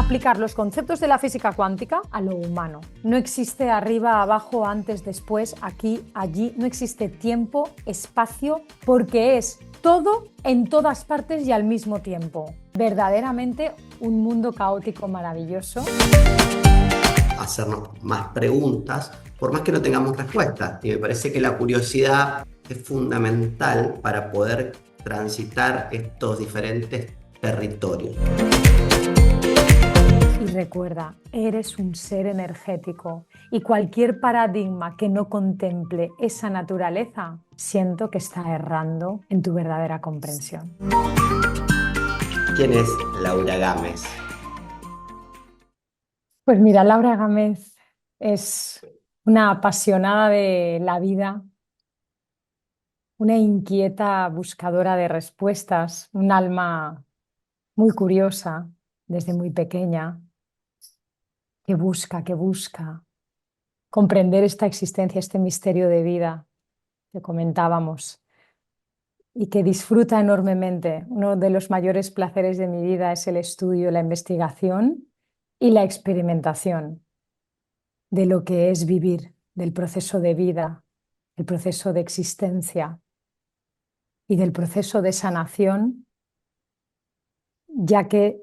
Aplicar los conceptos de la física cuántica a lo humano. No existe arriba, abajo, antes, después, aquí, allí. No existe tiempo, espacio, porque es todo en todas partes y al mismo tiempo. Verdaderamente un mundo caótico maravilloso. Hacernos más preguntas, por más que no tengamos respuestas. Y me parece que la curiosidad es fundamental para poder transitar estos diferentes territorios. Y recuerda, eres un ser energético y cualquier paradigma que no contemple esa naturaleza, siento que está errando en tu verdadera comprensión. ¿Quién es Laura Gámez? Pues mira, Laura Gámez es una apasionada de la vida, una inquieta buscadora de respuestas, un alma muy curiosa desde muy pequeña, que busca comprender esta existencia, este misterio de vida que comentábamos y que disfruta enormemente. Uno de los mayores placeres de mi vida es el estudio, la investigación y la experimentación de lo que es vivir, del proceso de vida, el proceso de existencia y del proceso de sanación, ya que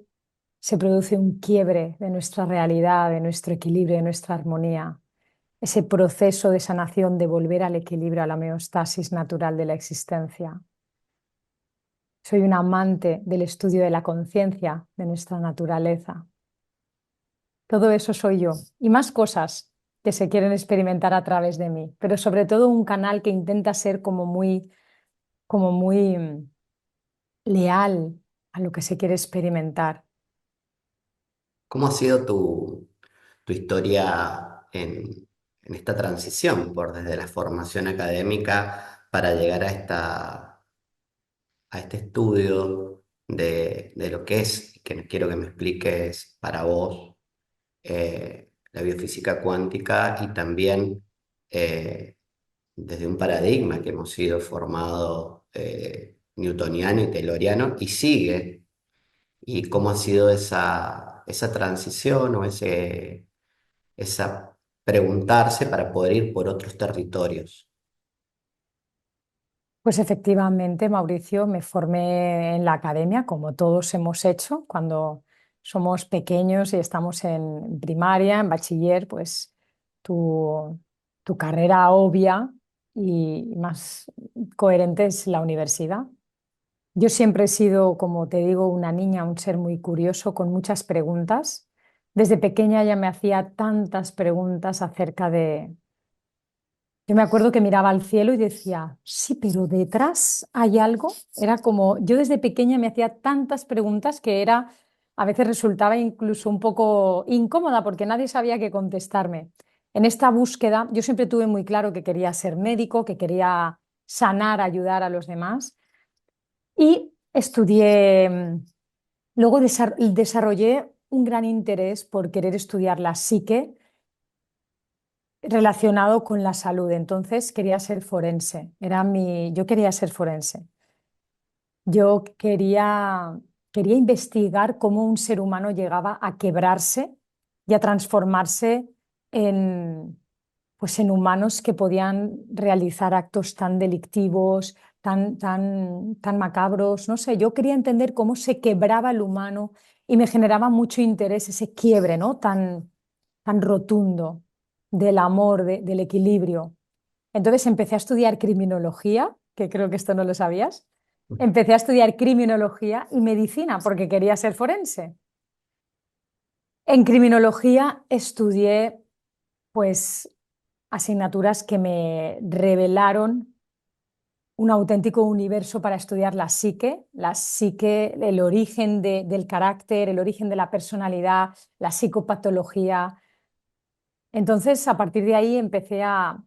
se produce un quiebre de nuestra realidad, de nuestro equilibrio, de nuestra armonía. Ese proceso de sanación, de volver al equilibrio, a la homeostasis natural de la existencia. Soy un amante del estudio de la conciencia, de nuestra naturaleza. Todo eso soy yo y más cosas que se quieren experimentar a través de mí, pero sobre todo un canal que intenta ser como muy leal a lo que se quiere experimentar. ¿Cómo ha sido tu historia en esta transición por desde la formación académica para llegar a este estudio de lo que es, que quiero que me expliques para vos, la biofísica cuántica y también desde un paradigma que hemos sido formado newtoniano y tayloriano y sigue, y cómo ha sido esa transición o esa preguntarse para poder ir por otros territorios? Pues efectivamente, Mauricio, me formé en la academia, como todos hemos hecho cuando somos pequeños y estamos en primaria, en bachiller, pues tu, tu carrera obvia y más coherente es la universidad. Yo siempre he sido, como te digo, una niña, un ser muy curioso, con muchas preguntas. Desde pequeña ya me hacía tantas preguntas acerca de... Yo me acuerdo que miraba al cielo y decía, sí, pero detrás hay algo. Era como, yo desde pequeña me hacía tantas preguntas que era, a veces resultaba incluso un poco incómoda porque nadie sabía qué contestarme. En esta búsqueda, yo siempre tuve muy claro que quería ser médico, que quería sanar, ayudar a los demás. Y estudié, luego desarrollé un gran interés por querer estudiar la psique relacionado con la salud. Entonces quería ser forense. Yo quería ser forense. Yo quería investigar cómo un ser humano llegaba a quebrarse y a transformarse en, pues en humanos que podían realizar actos tan delictivos, tan macabros. No sé, yo quería entender cómo se quebraba el humano y me generaba mucho interés ese quiebre, ¿no? Tan rotundo del amor, del equilibrio. Entonces empecé a estudiar criminología, que creo que esto no lo sabías. Empecé a estudiar criminología y medicina porque quería ser forense. En criminología estudié pues asignaturas que me revelaron un auténtico universo para estudiar la psique, el origen del carácter, el origen de la personalidad, la psicopatología. Entonces, a partir de ahí empecé a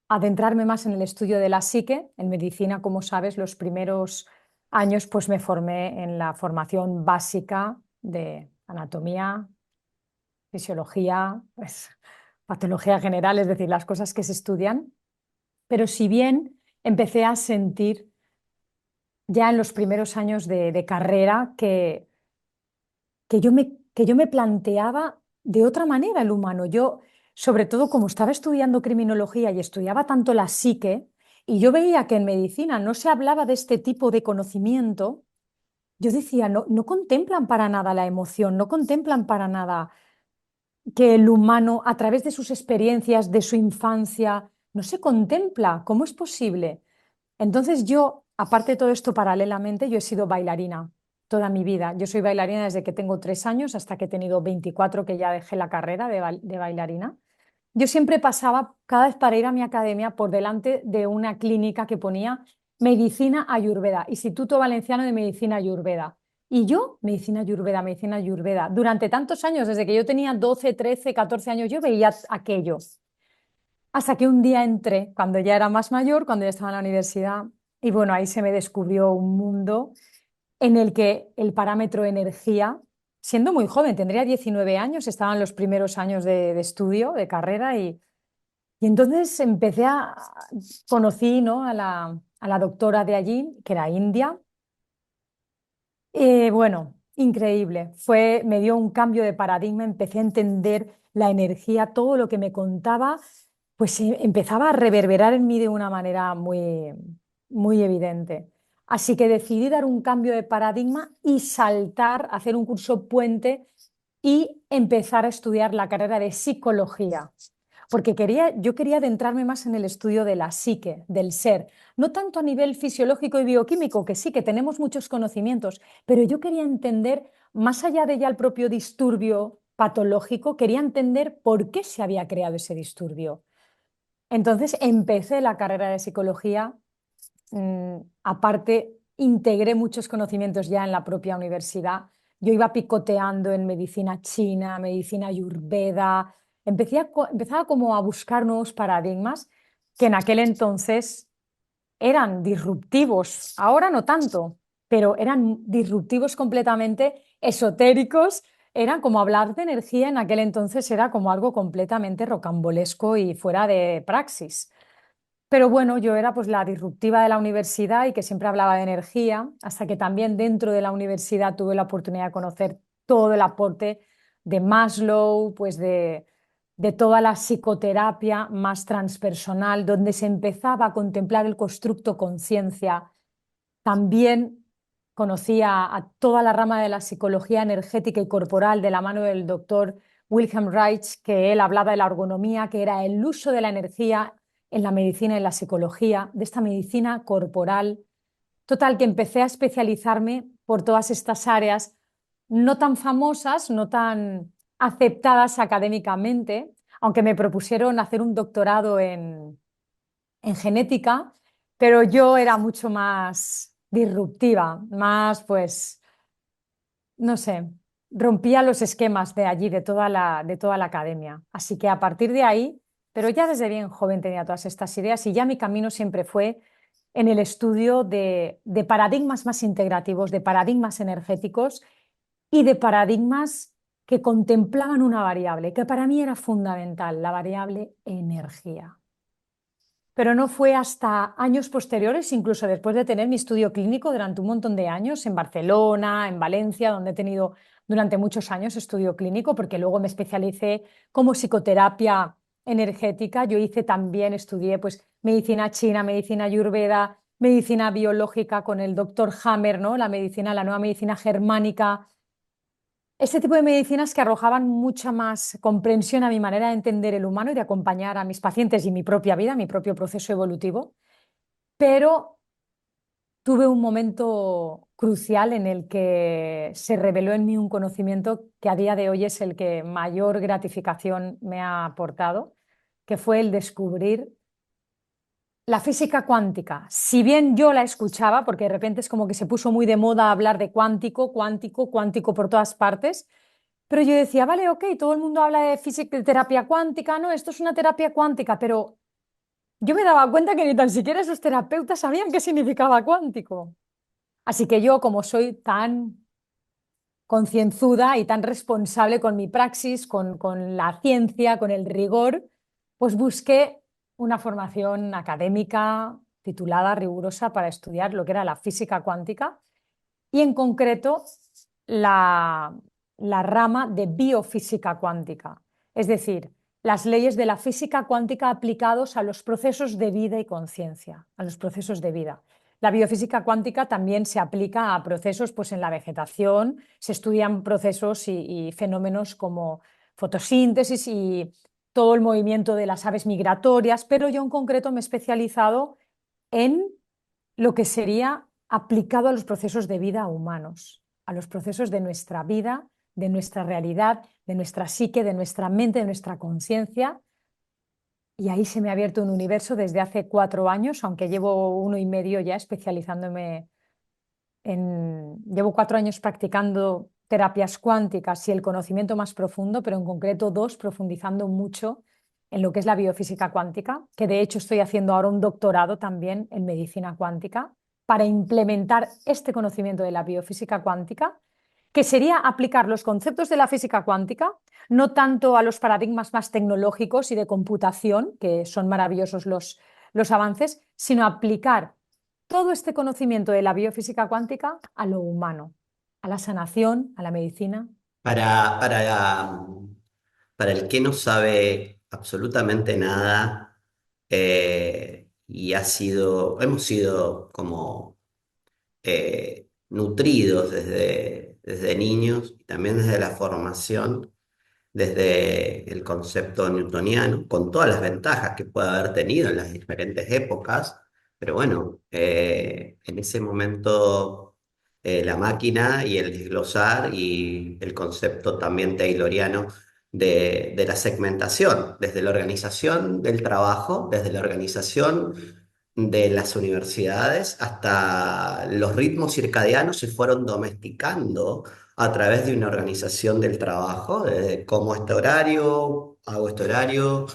adentrarme más en el estudio de la psique. En medicina, como sabes, los primeros años pues me formé en la formación básica de anatomía, fisiología, pues, patología general, es decir, las cosas que se estudian. Pero si bien empecé a sentir ya en los primeros años de carrera que que yo me planteaba de otra manera el humano. Yo, sobre todo como estaba estudiando criminología y estudiaba tanto la psique, y yo veía que en medicina no se hablaba de este tipo de conocimiento, yo decía, no, no contemplan para nada la emoción, no contemplan para nada que el humano, a través de sus experiencias, de su infancia, no se contempla. ¿Cómo es posible? Entonces yo, aparte de todo esto, paralelamente, yo he sido bailarina toda mi vida. Yo soy bailarina desde que tengo 3 años hasta que he tenido 24, que ya dejé la carrera de bailarina. Yo siempre pasaba, cada vez para ir a mi academia, por delante de una clínica que ponía Medicina Ayurveda, Instituto Valenciano de Medicina Ayurveda. Y yo, medicina ayurveda, medicina ayurveda. Durante tantos años, desde que yo tenía 12, 13, 14 años, yo veía aquello. Hasta que un día entré, cuando ya era más mayor, cuando ya estaba en la universidad, y bueno, ahí se me descubrió un mundo en el que el parámetro energía, siendo muy joven, tendría 19 años, estaban los primeros años de estudio, de carrera, y entonces conocí, ¿no? a la doctora de allí, que era india. Bueno, increíble. Me dio un cambio de paradigma, empecé a entender la energía, todo lo que me contaba, pues empezaba a reverberar en mí de una manera muy, muy evidente. Así que decidí dar un cambio de paradigma y saltar, hacer un curso puente y empezar a estudiar la carrera de psicología, porque yo quería adentrarme más en el estudio de la psique, del ser, no tanto a nivel fisiológico y bioquímico, que sí, que tenemos muchos conocimientos, pero yo quería entender, más allá de ya el propio disturbio patológico, quería entender por qué se había creado ese disturbio. Entonces empecé la carrera de psicología, aparte integré muchos conocimientos ya en la propia universidad. Yo iba picoteando en medicina china, medicina ayurveda, empezaba como a buscar nuevos paradigmas que en aquel entonces eran disruptivos, ahora no tanto, pero eran disruptivos completamente, esotéricos, eran como hablar de energía en aquel entonces, era como algo completamente rocambolesco y fuera de praxis. Pero bueno, yo era pues la disruptiva de la universidad y que siempre hablaba de energía, hasta que también dentro de la universidad tuve la oportunidad de conocer todo el aporte de Maslow, pues de toda la psicoterapia más transpersonal, donde se empezaba a contemplar el constructo conciencia. También conocía a toda la rama de la psicología energética y corporal de la mano del doctor Wilhelm Reich, que él hablaba de la ergonomía, que era el uso de la energía en la medicina y en la psicología, de esta medicina corporal. Total, que empecé a especializarme por todas estas áreas, no tan famosas, no tan aceptadas académicamente, aunque me propusieron hacer un doctorado en genética, pero yo era mucho más disruptiva, más, pues, no sé, rompía los esquemas de allí, de toda la academia. Así que a partir de ahí, pero ya desde bien joven tenía todas estas ideas y ya mi camino siempre fue en el estudio de paradigmas más integrativos, de paradigmas energéticos y de paradigmas que contemplaban una variable, que para mí era fundamental, la variable energía. Pero no fue hasta años posteriores, incluso después de tener mi estudio clínico durante un montón de años en Barcelona, en Valencia, donde he tenido durante muchos años estudio clínico, porque luego me especialicé como psicoterapia energética. Yo estudié pues medicina china, medicina ayurveda, medicina biológica con el doctor Hammer, ¿no? La nueva medicina germánica, este tipo de medicinas que arrojaban mucha más comprensión a mi manera de entender el humano y de acompañar a mis pacientes y mi propia vida, mi propio proceso evolutivo, pero tuve un momento crucial en el que se reveló en mí un conocimiento que a día de hoy es el que mayor gratificación me ha aportado, que fue el descubrir la física cuántica. Si bien yo la escuchaba, porque de repente es como que se puso muy de moda hablar de cuántico, cuántico, cuántico por todas partes, pero yo decía, vale, ok, todo el mundo habla de física, de terapia cuántica, no, esto es una terapia cuántica, pero yo me daba cuenta que ni tan siquiera esos terapeutas sabían qué significaba cuántico. Así que yo, como soy tan concienzuda y tan responsable con mi praxis, con la ciencia, con el rigor, pues busqué una formación académica titulada, rigurosa, para estudiar lo que era la física cuántica y en concreto la la rama de biofísica cuántica, es decir, las leyes de la física cuántica aplicados a los procesos de vida y conciencia, a los procesos de vida. La biofísica cuántica también se aplica a procesos, pues en la vegetación se estudian procesos y fenómenos como fotosíntesis y todo el movimiento de las aves migratorias, pero yo en concreto me he especializado en lo que sería aplicado a los procesos de vida humanos, a los procesos de nuestra vida, de nuestra realidad, de nuestra psique, de nuestra mente, de nuestra conciencia. Y ahí se me ha abierto un universo desde hace 4 años, aunque llevo 1 y medio ya especializándome llevo 4 años practicando terapias cuánticas y el conocimiento más profundo, pero en concreto 2, profundizando mucho en lo que es la biofísica cuántica, que de hecho estoy haciendo ahora un doctorado también en medicina cuántica para implementar este conocimiento de la biofísica cuántica, que sería aplicar los conceptos de la física cuántica, no tanto a los paradigmas más tecnológicos y de computación, que son maravillosos los avances, sino aplicar todo este conocimiento de la biofísica cuántica a lo humano, a la sanación, a la medicina. Para, para, para el que no sabe absolutamente nada y hemos sido como nutridos desde niños y también desde la formación, desde el concepto newtoniano, con todas las ventajas que puede haber tenido en las diferentes épocas, pero bueno, en ese momento la máquina y el desglosar y el concepto también tayloriano de la segmentación, desde la organización del trabajo, desde la organización de las universidades hasta los ritmos circadianos se fueron domesticando a través de una organización del trabajo, de cómo este horario, hago este horario,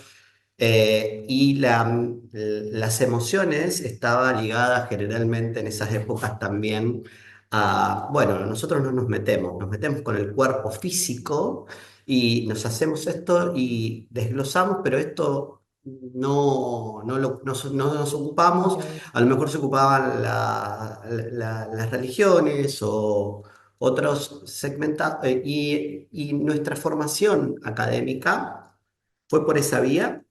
y las emociones estaban ligadas generalmente en esas épocas también a, bueno, nosotros no nos metemos con el cuerpo físico y nos hacemos esto y desglosamos, pero esto no nos ocupamos, a lo mejor se ocupaban las religiones o otros segmentados, y nuestra formación académica fue por esa vía,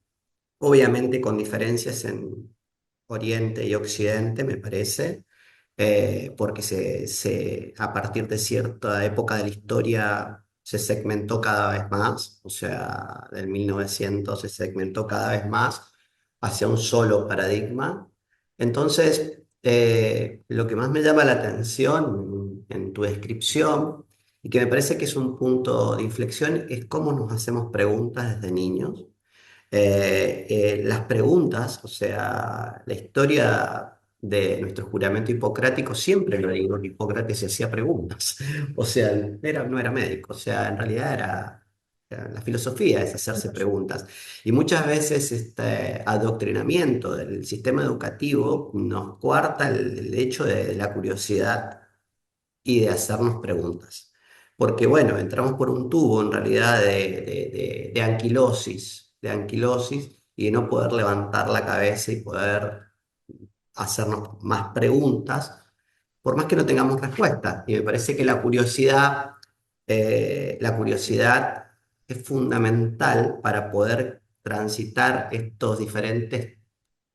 obviamente con diferencias en Oriente y Occidente, me parece, porque a partir de cierta época de la historia se segmentó cada vez más, o sea, del 1900 se segmentó cada vez más hacia un solo paradigma. Entonces, lo que más me llama la atención en tu descripción, y que me parece que es un punto de inflexión, es cómo nos hacemos preguntas desde niños. Las preguntas, o sea, la historia de nuestro juramento hipocrático, siempre lo digo, que Hipócrates se hacía preguntas, o sea, no era médico, o sea, en realidad la filosofía es hacerse preguntas. Y muchas veces este adoctrinamiento del sistema educativo nos coarta el hecho de la curiosidad y de hacernos preguntas. Porque bueno, entramos por un tubo en realidad de anquilosis y de no poder levantar la cabeza y poder hacernos más preguntas, por más que no tengamos respuesta. Y me parece que la curiosidad es fundamental para poder transitar estos diferentes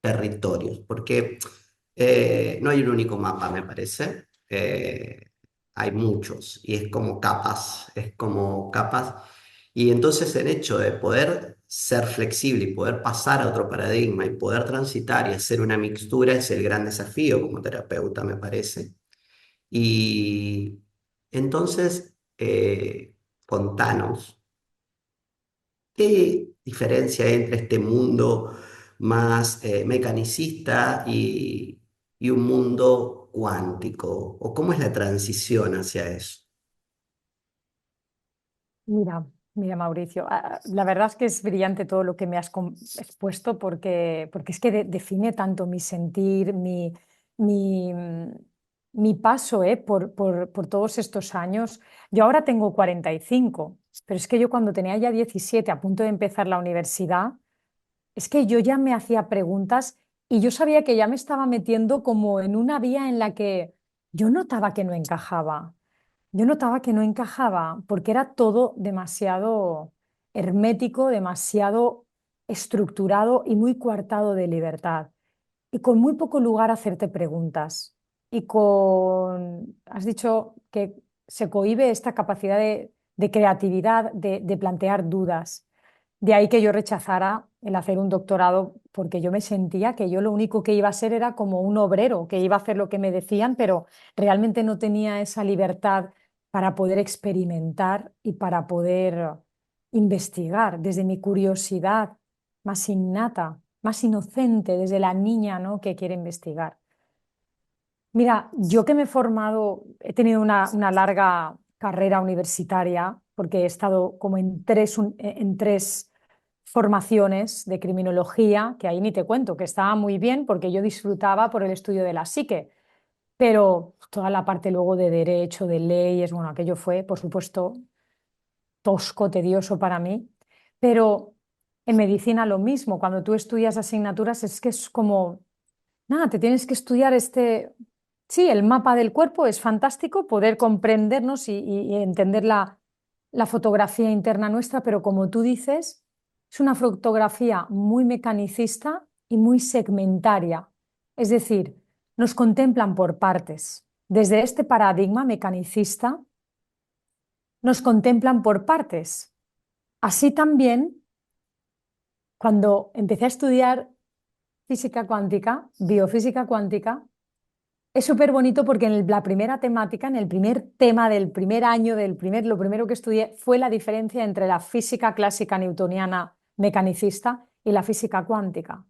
territorios, porque no hay un único mapa, me parece. Hay muchos y es como capas. Y entonces el hecho de poder ser flexible y poder pasar a otro paradigma y poder transitar y hacer una mixtura es el gran desafío como terapeuta, me parece. Y entonces, contanos, ¿qué diferencia hay entre este mundo más mecanicista y un mundo cuántico? ¿O cómo es la transición hacia eso? Mira, mira, Mauricio, la verdad es que es brillante todo lo que me has expuesto porque es que define tanto mi sentir, mi, mm, mi paso por todos estos años. Yo ahora tengo 45, pero es que yo cuando tenía ya 17, a punto de empezar la universidad, es que yo ya me hacía preguntas y yo sabía que ya me estaba metiendo como en una vía en la que yo notaba que no encajaba. yo notaba que no encajaba porque era todo demasiado hermético, demasiado estructurado y muy coartado de libertad y con muy poco lugar a hacerte preguntas. Has dicho que se cohíbe esta capacidad de creatividad, de plantear dudas. De ahí que yo rechazara el hacer un doctorado, porque yo me sentía que yo lo único que iba a ser era como un obrero, que iba a hacer lo que me decían, pero realmente no tenía esa libertad para poder experimentar y para poder investigar desde mi curiosidad más innata, más inocente, desde la niña, ¿no?, que quiere investigar. Mira, yo que me he formado, he tenido una larga carrera universitaria, porque he estado como en tres formaciones de criminología, que ahí ni te cuento, que estaba muy bien porque yo disfrutaba por el estudio de la psique, pero toda la parte luego de derecho, de leyes, bueno, aquello fue, por supuesto, tosco, tedioso para mí, pero en medicina lo mismo, cuando tú estudias asignaturas es que es como, nada, te tienes que estudiar sí, el mapa del cuerpo es fantástico, poder comprendernos y entender la fotografía interna nuestra, pero como tú dices, es una fotografía muy mecanicista y muy segmentaria, es decir, nos contemplan por partes. Desde este paradigma mecanicista, nos contemplan por partes. Así también, cuando empecé a estudiar física cuántica, biofísica cuántica, es súper bonito porque la primera temática, en el primer tema del primer año, lo primero que estudié fue la diferencia entre la física clásica newtoniana mecanicista y la física cuántica.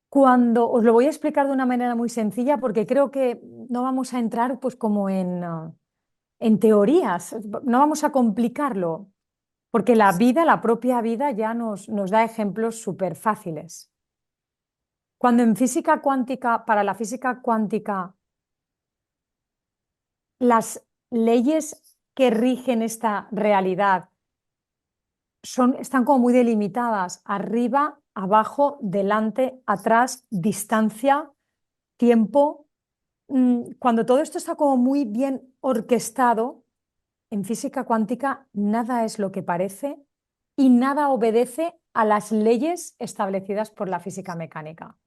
Cuando os lo voy a explicar de una manera muy sencilla, porque creo que no vamos a entrar pues como en teorías, no vamos a complicarlo, porque la vida, la propia vida, ya nos da ejemplos súper fáciles. Cuando en física cuántica, para la física cuántica, las leyes que rigen esta realidad están como muy delimitadas, arriba, abajo, delante, atrás, distancia, tiempo. Cuando todo esto está como muy bien orquestado, en física cuántica nada es lo que parece y nada obedece a las leyes establecidas por la física mecánica.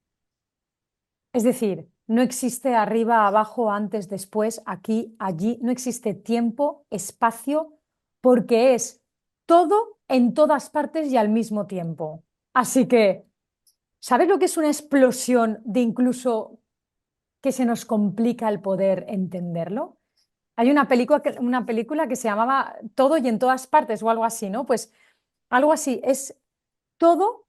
Es decir, no existe arriba, abajo, antes, después, aquí, allí, no existe tiempo, espacio, porque es todo en todas partes y al mismo tiempo. Así que, ¿sabes lo que es una explosión de incluso que se nos complica el poder entenderlo? Hay una película que se llamaba Todo y en todas partes o algo así, ¿no? Pues algo así, es todo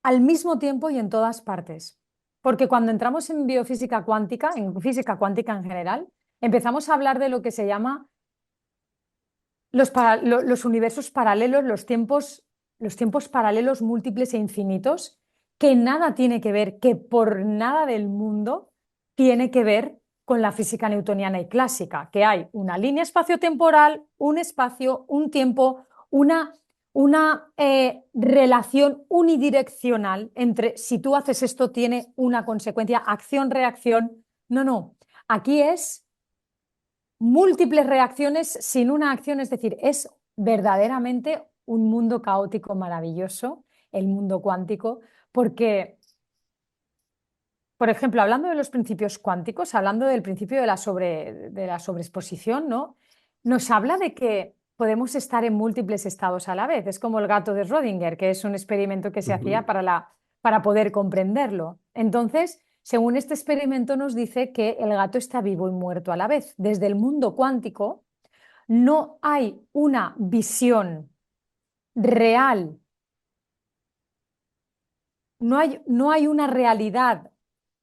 al mismo tiempo y en todas partes. Porque cuando entramos en biofísica cuántica, en física cuántica en general, empezamos a hablar de lo que se llama los universos paralelos, los tiempos paralelos múltiples e infinitos, que nada tiene que ver, que por nada del mundo tiene que ver con la física newtoniana y clásica, que hay una línea espaciotemporal, un espacio, un tiempo, una relación unidireccional entre si tú haces esto tiene una consecuencia, acción-reacción. No, no. Aquí es múltiples reacciones sin una acción, es decir, es verdaderamente un mundo caótico maravilloso, el mundo cuántico, porque, por ejemplo, hablando de los principios cuánticos, hablando del principio de la sobreexposición, ¿no? Nos habla de que podemos estar en múltiples estados a la vez. Es como el gato de Schrödinger, que es un experimento que se hacía Ujú. para poder comprenderlo. Entonces, según este experimento nos dice que el gato está vivo y muerto a la vez. Desde el mundo cuántico no hay una visión real, no hay una realidad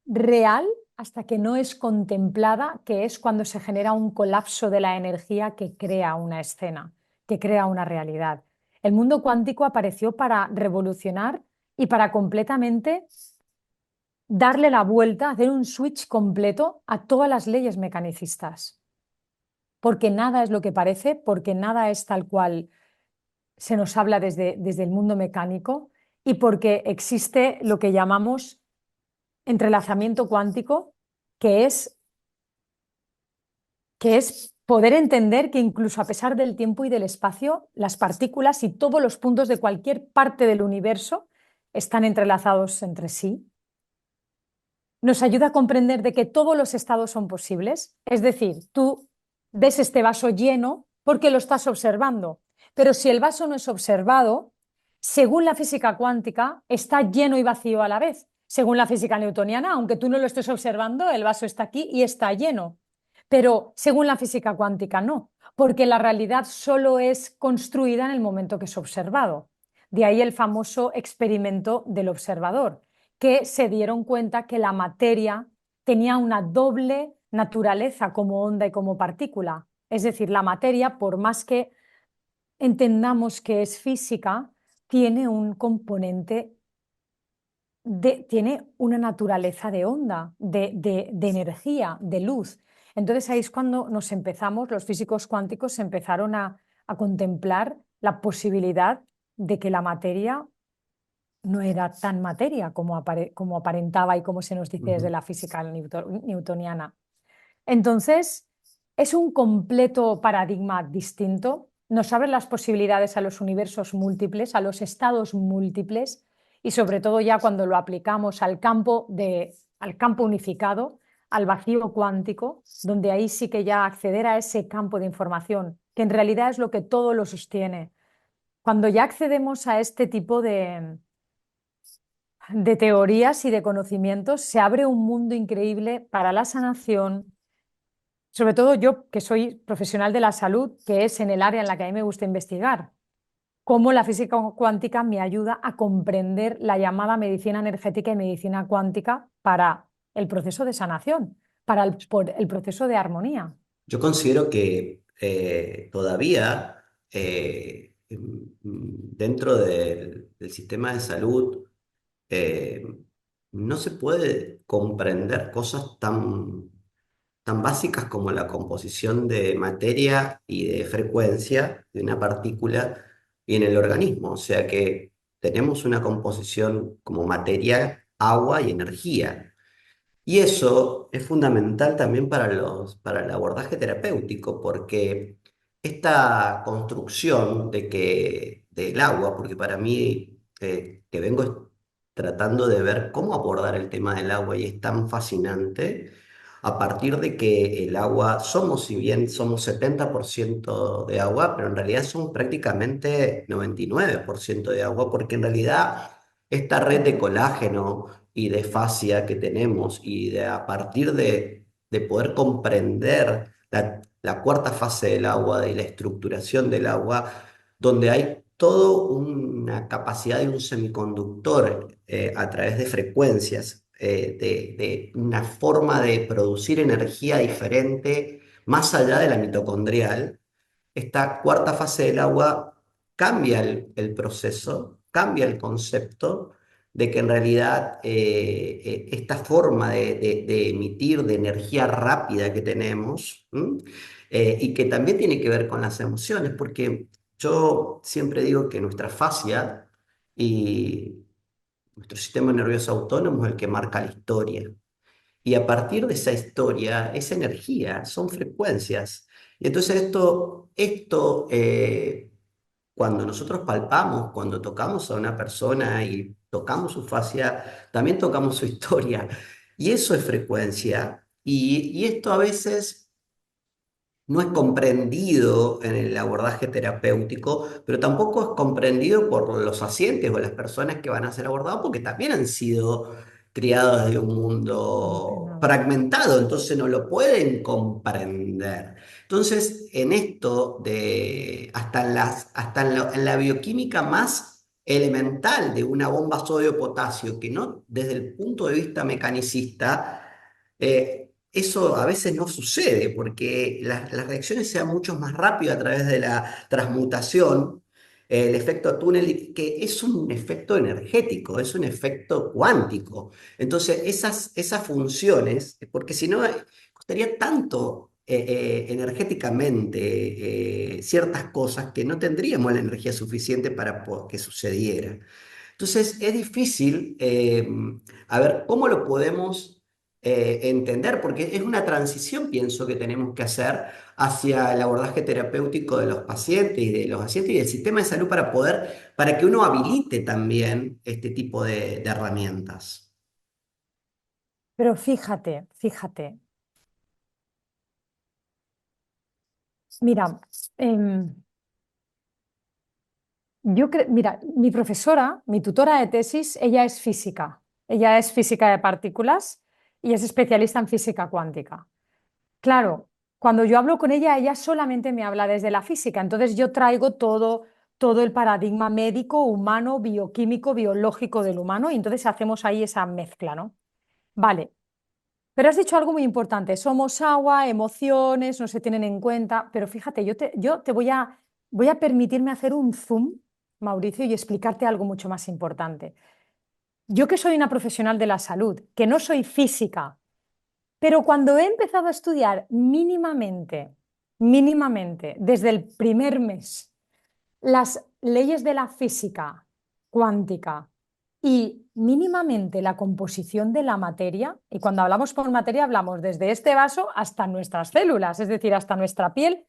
real hasta que no es contemplada, que es cuando se genera un colapso de la energía que crea una escena, que crea una realidad. El mundo cuántico apareció para revolucionar y para completamente darle la vuelta, hacer un switch completo a todas las leyes mecanicistas, porque nada es lo que parece, porque nada es tal cual se nos habla desde el mundo mecánico y porque existe lo que llamamos entrelazamiento cuántico, que es que es poder entender que incluso a pesar del tiempo y del espacio, las partículas y todos los puntos de cualquier parte del universo están entrelazados entre sí. Nos ayuda a comprender de que todos los estados son posibles. Es decir, tú ves este vaso lleno porque lo estás observando, pero si el vaso no es observado, según la física cuántica, está lleno y vacío a la vez. Según la física newtoniana, aunque tú no lo estés observando, el vaso está aquí y está lleno. Pero según la física cuántica, no, porque la realidad solo es construida en el momento que es observado. De ahí el famoso experimento del observador, que se dieron cuenta que la materia tenía una doble naturaleza como onda y como partícula. Es decir, la materia, por más que entendamos que es física, tiene un componente tiene una naturaleza de onda, de energía, de luz. Entonces ahí es cuando nos empezamos, los físicos cuánticos empezaron a contemplar la posibilidad de que la materia no era tan materia como aparentaba y como se nos dice desde Ujú. la física newtoniana. Entonces, es un completo paradigma distinto, nos abre las posibilidades a los universos múltiples, a los estados múltiples y sobre todo ya cuando lo aplicamos al campo unificado, al vacío cuántico, donde ahí sí que ya acceder a ese campo de información, que en realidad es lo que todo lo sostiene. Cuando ya accedemos a este tipo de teorías y de conocimientos, se abre un mundo increíble para la sanación, sobre todo yo, que soy profesional de la salud, que es en el área en la que a mí me gusta investigar, cómo la física cuántica me ayuda a comprender la llamada medicina energética y medicina cuántica para el proceso de sanación, para el proceso de armonía. Yo considero que todavía dentro del sistema de salud eh, no se puede comprender cosas tan básicas como la composición de materia y de frecuencia de una partícula y en el organismo. O sea que tenemos una composición como materia, agua y energía. Y eso es fundamental también para el abordaje terapéutico, porque esta construcción del agua, porque para mí, que vengo tratando de ver cómo abordar el tema del agua y es tan fascinante, a partir de que el agua, si bien somos 70% de agua, pero en realidad somos prácticamente 99% de agua, porque en realidad esta red de colágeno y de fascia que tenemos y a partir de poder comprender la cuarta fase del agua y la estructuración del agua, donde hay toda una capacidad de un semiconductor a través de frecuencias, de una forma de producir energía diferente más allá de la mitocondrial. Esta cuarta fase del agua cambia el proceso, cambia el concepto de que en realidad esta forma de emitir de energía rápida que tenemos, ¿m? Y que también tiene que ver con las emociones, porque yo siempre digo que nuestra fascia y nuestro sistema nervioso autónomo es el que marca la historia. Y a partir de esa historia, esa energía, son frecuencias. Y entonces cuando nosotros palpamos, cuando tocamos a una persona y tocamos su fascia, también tocamos su historia. Y eso es frecuencia. Y esto a veces no es comprendido en el abordaje terapéutico, pero tampoco es comprendido por los pacientes o las personas que van a ser abordados, porque también han sido criados de un mundo Condicionado. fragmentado, entonces no lo pueden comprender. Entonces, en esto de hasta en la bioquímica más elemental de una bomba sodio-potasio, que no desde el punto de vista mecanicista, eso a veces no sucede porque las reacciones se dan mucho más rápido a través de la transmutación, el efecto túnel, que es un efecto energético, es un efecto cuántico. Entonces, esas funciones, porque si no, costaría tanto energéticamente ciertas cosas que no tendríamos la energía suficiente para que sucediera. Entonces, es difícil, a ver, ¿cómo lo podemos entender, porque es una transición, pienso, que tenemos que hacer hacia el abordaje terapéutico de los pacientes y de los pacientes y del sistema de salud para que uno habilite también este tipo de herramientas. Pero fíjate, mira, em, mira, mi profesora, mi tutora de tesis, ella es física de partículas y es especialista en física cuántica. Claro, cuando yo hablo con ella solamente me habla desde la física, entonces yo traigo todo el paradigma médico, humano, bioquímico, biológico del humano y entonces hacemos ahí esa mezcla, ¿no? Vale, pero has dicho algo muy importante, somos agua, emociones, no se tienen en cuenta, pero fíjate, yo te voy a permitirme hacer un zoom, Mauricio, y explicarte algo mucho más importante. Yo que soy una profesional de la salud, que no soy física, pero cuando he empezado a estudiar mínimamente, desde el primer mes, las leyes de la física cuántica y mínimamente la composición de la materia, y cuando hablamos por materia hablamos desde este vaso hasta nuestras células, es decir, hasta nuestra piel,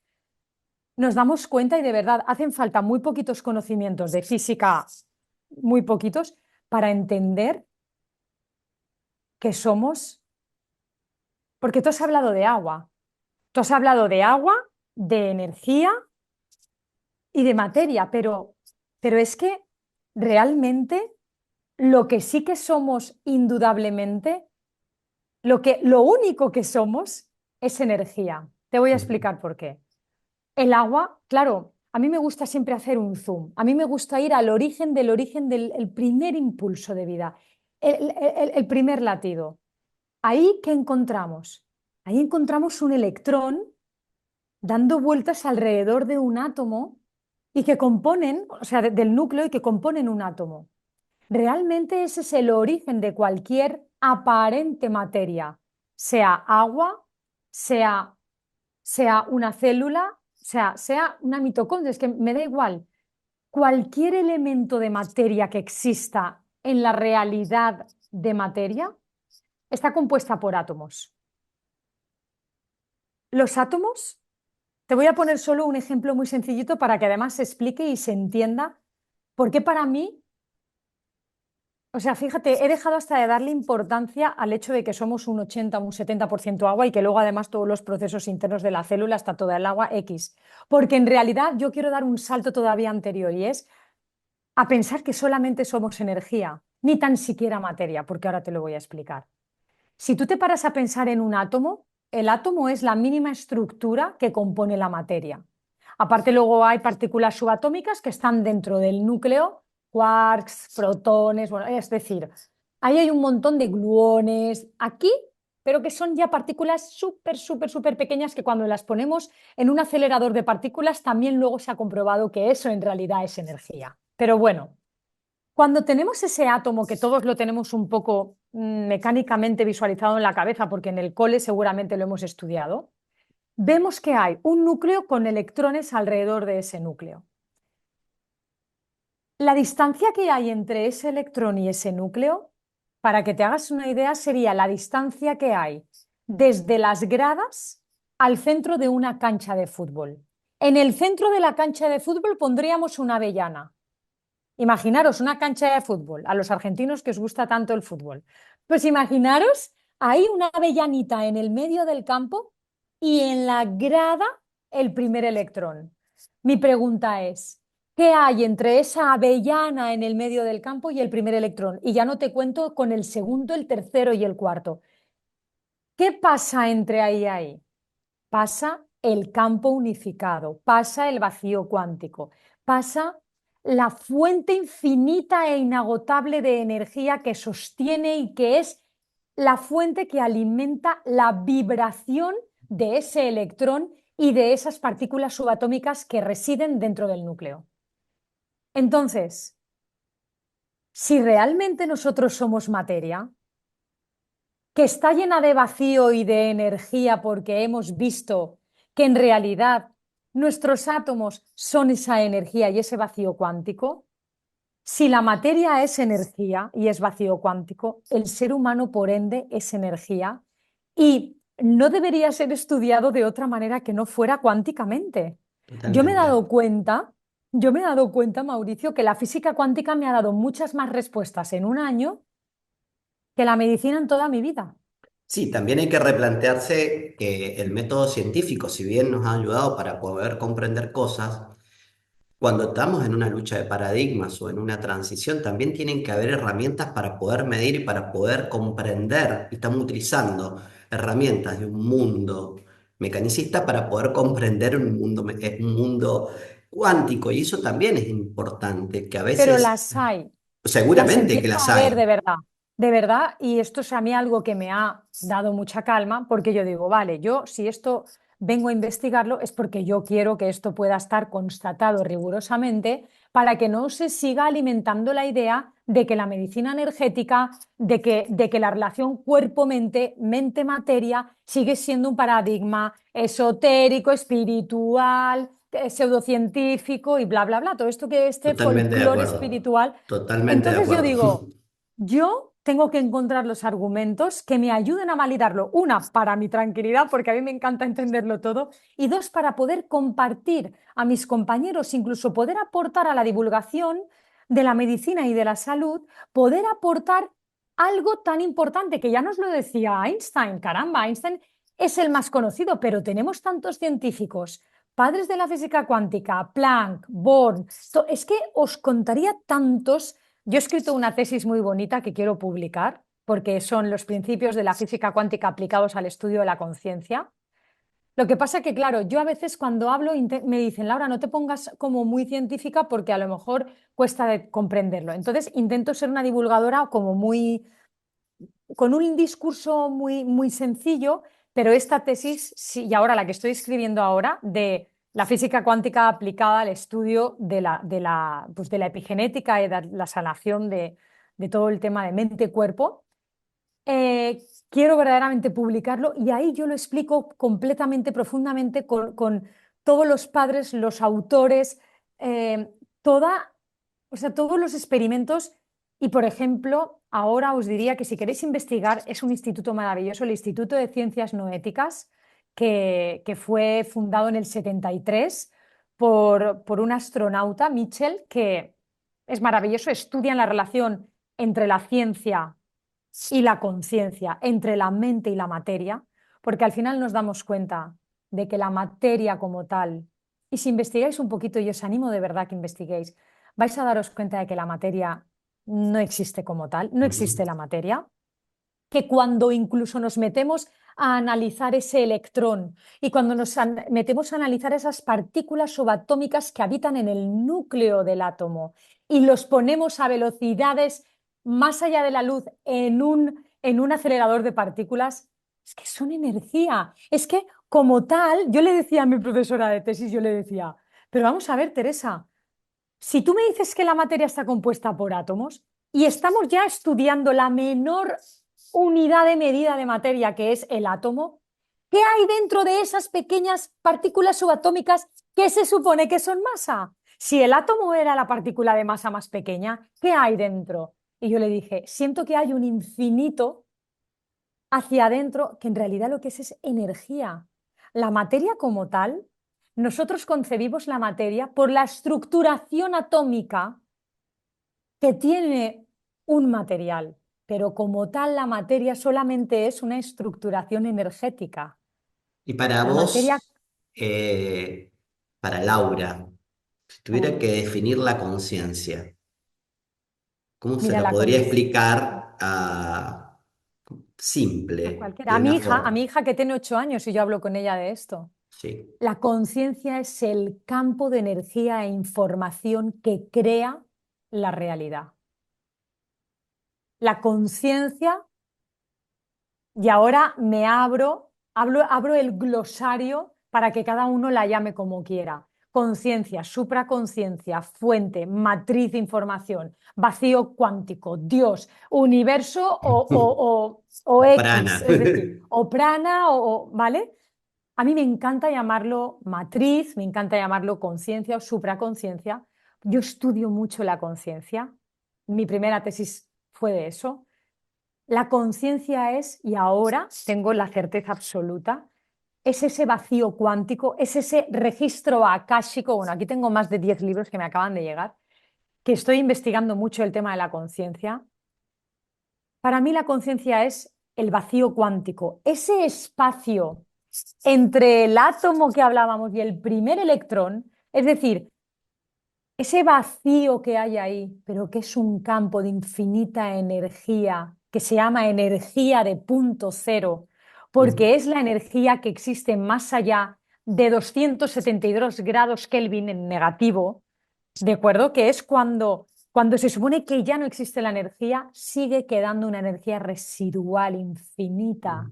nos damos cuenta y de verdad hacen falta muy poquitos conocimientos de física, muy poquitos, para entender que somos, porque tú has hablado de agua. Tú has hablado de agua, de energía y de materia, pero es que realmente lo que sí que somos indudablemente, lo único que somos es energía. Te voy a Ujú. explicar por qué. El agua, claro, a mí me gusta siempre hacer un zoom. A mí me gusta ir al origen del el primer impulso de vida, el primer latido. Ahí, ¿qué encontramos? Ahí encontramos un electrón dando vueltas alrededor de un átomo y que componen, o sea, del núcleo y que componen un átomo. Realmente ese es el origen de cualquier aparente materia, sea agua, sea, sea una célula, sea una mitocondria, es que me da igual. Cualquier elemento de materia que exista en la realidad de materia está compuesta por átomos. Los átomos, te voy a poner solo un ejemplo muy sencillito para que además se explique y se entienda por qué para mí, o sea, fíjate, he dejado hasta de darle importancia al hecho de que somos un 80, un 70% agua y que luego además todos los procesos internos de la célula está toda el agua X. Porque en realidad yo quiero dar un salto todavía anterior y es a pensar que solamente somos energía, ni tan siquiera materia, porque ahora te lo voy a explicar. Si tú te paras a pensar en un átomo, el átomo es la mínima estructura que compone la materia. Aparte, luego hay partículas subatómicas que están dentro del núcleo, quarks, protones, bueno, es decir, ahí hay un montón de gluones aquí, pero que son ya partículas súper pequeñas que cuando las ponemos en un acelerador de partículas también luego se ha comprobado que eso en realidad es energía. Pero bueno, cuando tenemos ese átomo, que todos lo tenemos un poco mecánicamente visualizado en la cabeza, porque en el cole seguramente lo hemos estudiado, vemos que hay un núcleo con electrones alrededor de ese núcleo. La distancia que hay entre ese electrón y ese núcleo, para que te hagas una idea, sería la distancia que hay desde las gradas al centro de una cancha de fútbol. En el centro de la cancha de fútbol pondríamos una avellana. Imaginaros una cancha de fútbol, a los argentinos que os gusta tanto el fútbol. Pues imaginaros ahí una avellanita en el medio del campo y en la grada el primer electrón. Mi pregunta es, ¿qué hay entre esa avellana en el medio del campo y el primer electrón? Y ya no te cuento con el segundo, el tercero y el cuarto. ¿Qué pasa entre ahí y ahí? Pasa el campo unificado, pasa el vacío cuántico, pasa la fuente infinita e inagotable de energía que sostiene y que es la fuente que alimenta la vibración de ese electrón y de esas partículas subatómicas que residen dentro del núcleo. Entonces, si realmente nosotros somos materia, que está llena de vacío y de energía porque hemos visto que en realidad nuestros átomos son esa energía y ese vacío cuántico, Si la materia es energía y es vacío cuántico, el ser humano, por ende, es energía y no debería ser estudiado de otra manera que no fuera cuánticamente. Yo me he Totalmente. dado cuenta, yo me he dado cuenta, Mauricio, que la física cuántica me ha dado muchas más respuestas en un año que la medicina en toda mi vida. Sí, también hay que replantearse que el método científico, si bien nos ha ayudado para poder comprender cosas, cuando estamos en una lucha de paradigmas o en una transición, también tienen que haber herramientas para poder medir y para poder comprender. Y estamos utilizando herramientas de un mundo mecanicista para poder comprender un mundo cuántico. Y eso también es importante, que a Pero veces, las hay. Las seguramente que empiezo las a ver hay. de verdad, y esto es a mí algo que me ha dado mucha calma, porque yo digo, vale, yo si esto vengo a investigarlo es porque yo quiero que esto pueda estar constatado rigurosamente para que no se siga alimentando la idea de que la medicina energética, de que la relación cuerpo-mente, mente-materia, sigue siendo un paradigma esotérico, espiritual, pseudocientífico y bla, bla, bla, todo esto que este Totalmente de folclore acuerdo. espiritual. Totalmente de Entonces yo acuerdo. digo, yo tengo que encontrar los argumentos que me ayuden a validarlo. Una, para mi tranquilidad, porque a mí me encanta entenderlo todo. Y dos, para poder compartir a mis compañeros, incluso poder aportar a la divulgación de la medicina y de la salud, poder aportar algo tan importante que ya nos lo decía Einstein. Caramba, Einstein es el más conocido, pero tenemos tantos científicos, padres de la física cuántica, Planck, Born. Es que os contaría tantos. Yo he escrito una tesis muy bonita que quiero publicar porque son los principios de la física cuántica aplicados al estudio de la conciencia. Lo que pasa es que, claro, yo a veces cuando hablo me dicen, Laura, no te pongas como muy científica porque a lo mejor cuesta de comprenderlo. Entonces intento ser una divulgadora como muy, con un discurso muy, muy sencillo, pero esta tesis, sí, y ahora la que estoy escribiendo ahora, de la física cuántica aplicada al estudio pues de la epigenética y de la sanación de todo el tema de mente-cuerpo, quiero verdaderamente publicarlo y ahí yo lo explico completamente, profundamente, con todos los padres, los autores, eh, toda, o sea, todos los experimentos. Y, por ejemplo, ahora os diría que si queréis investigar, es un instituto maravilloso, el Instituto de Ciencias Noéticas, que fue fundado en el 73 por un astronauta, Mitchell, que es maravilloso, estudian la relación entre la ciencia y la conciencia, entre la mente y la materia, porque al final nos damos cuenta de que la materia como tal, y si investigáis un poquito, y os animo de verdad que investiguéis, vais a daros cuenta de que la materia no existe como tal, no existe Ujú. la materia, que cuando incluso nos metemos a analizar ese electrón y cuando metemos a analizar esas partículas subatómicas que habitan en el núcleo del átomo y los ponemos a velocidades más allá de la luz en un acelerador de partículas, es que son energía. Es que como tal, yo le decía a mi profesora de tesis, yo le decía, pero vamos a ver, Teresa, si tú me dices que la materia está compuesta por átomos y estamos ya estudiando la menor unidad de medida de materia que es el átomo, ¿qué hay dentro de esas pequeñas partículas subatómicas que se supone que son masa? Si el átomo era la partícula de masa más pequeña, ¿qué hay dentro? Y yo le dije, siento que hay un infinito hacia adentro que en realidad lo que es energía. La materia como tal, nosotros concebimos la materia por la estructuración atómica que tiene un material, pero como tal la materia solamente es una estructuración energética. Y para La materia, vos, eh, para Laura, si tuviera oh, que definir la conciencia, ¿cómo se mira, la la podría conciencia, explicar a simple, cualquiera, de una a mi forma? hija que tiene 8 años y yo hablo con ella de esto. Sí. La conciencia es el campo de energía e información que crea la realidad. La conciencia, y ahora abro el glosario para que cada uno la llame como quiera. Conciencia, supraconciencia, fuente, matriz de información, vacío cuántico, Dios, universo o O X, prana. es decir, o prana, ¿vale? A mí me encanta llamarlo matriz, me encanta llamarlo conciencia o supraconciencia. Yo estudio mucho la conciencia mi primera tesis fue de eso. La conciencia es, y ahora tengo la certeza absoluta, es ese vacío cuántico, es ese registro akáshico. Bueno, aquí tengo más de 10 libros que me acaban de llegar, que estoy investigando mucho el tema de la conciencia. Para mí la conciencia es el vacío cuántico, ese espacio entre el átomo que hablábamos y el primer electrón, es decir, ese vacío que hay ahí, pero que es un campo de infinita energía, que se llama energía de punto cero, Ujú. porque es la energía que existe más allá de 272 grados Kelvin en negativo, ¿de acuerdo? Que es cuando se supone que ya no existe la energía, sigue quedando una energía residual infinita,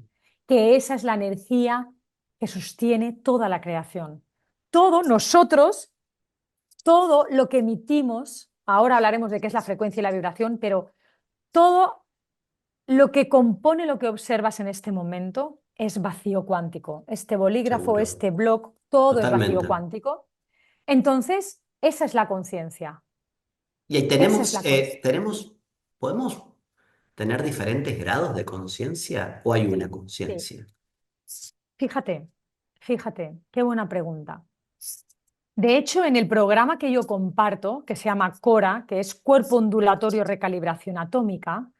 que esa es la energía que sostiene toda la creación. Todo nosotros todo lo que emitimos, ahora hablaremos de qué es la frecuencia y la vibración, pero todo lo que compone lo que observas en este momento es vacío cuántico. Este bolígrafo, Seguro. este blog, todo es vacío Totalmente. cuántico. Entonces, esa es la conciencia. Y ahí Esa es tenemos, la conciencia. ¿podemos tener diferentes grados de conciencia o hay una Sí. conciencia? Fíjate, fíjate, qué buena pregunta. De hecho, en el programa que yo comparto, que se llama CORA, que es Cuerpo Ondulatorio Recalibración Atómica,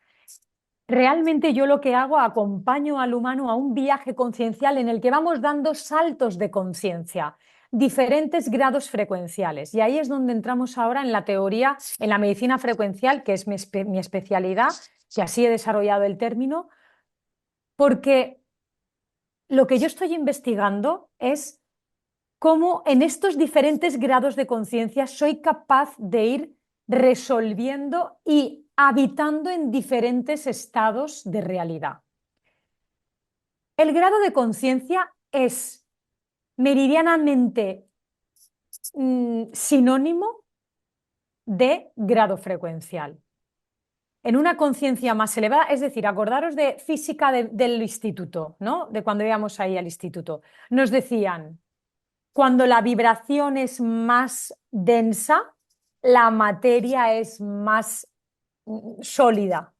realmente yo lo que hago, acompaño al humano a un viaje conciencial en el que vamos dando saltos de conciencia, diferentes grados frecuenciales. Y ahí es donde entramos ahora en la teoría, en la medicina frecuencial, que es mi especialidad, y así he desarrollado el término, porque lo que yo estoy investigando es cómo en estos diferentes grados de conciencia soy capaz de ir resolviendo y habitando en diferentes estados de realidad. El grado de conciencia es meridianamente sinónimo de grado frecuencial. En una conciencia más elevada, es decir, acordaros de física del instituto, ¿no? De cuando íbamos ahí al instituto. Nos decían, cuando la vibración es más densa, la materia es más sólida.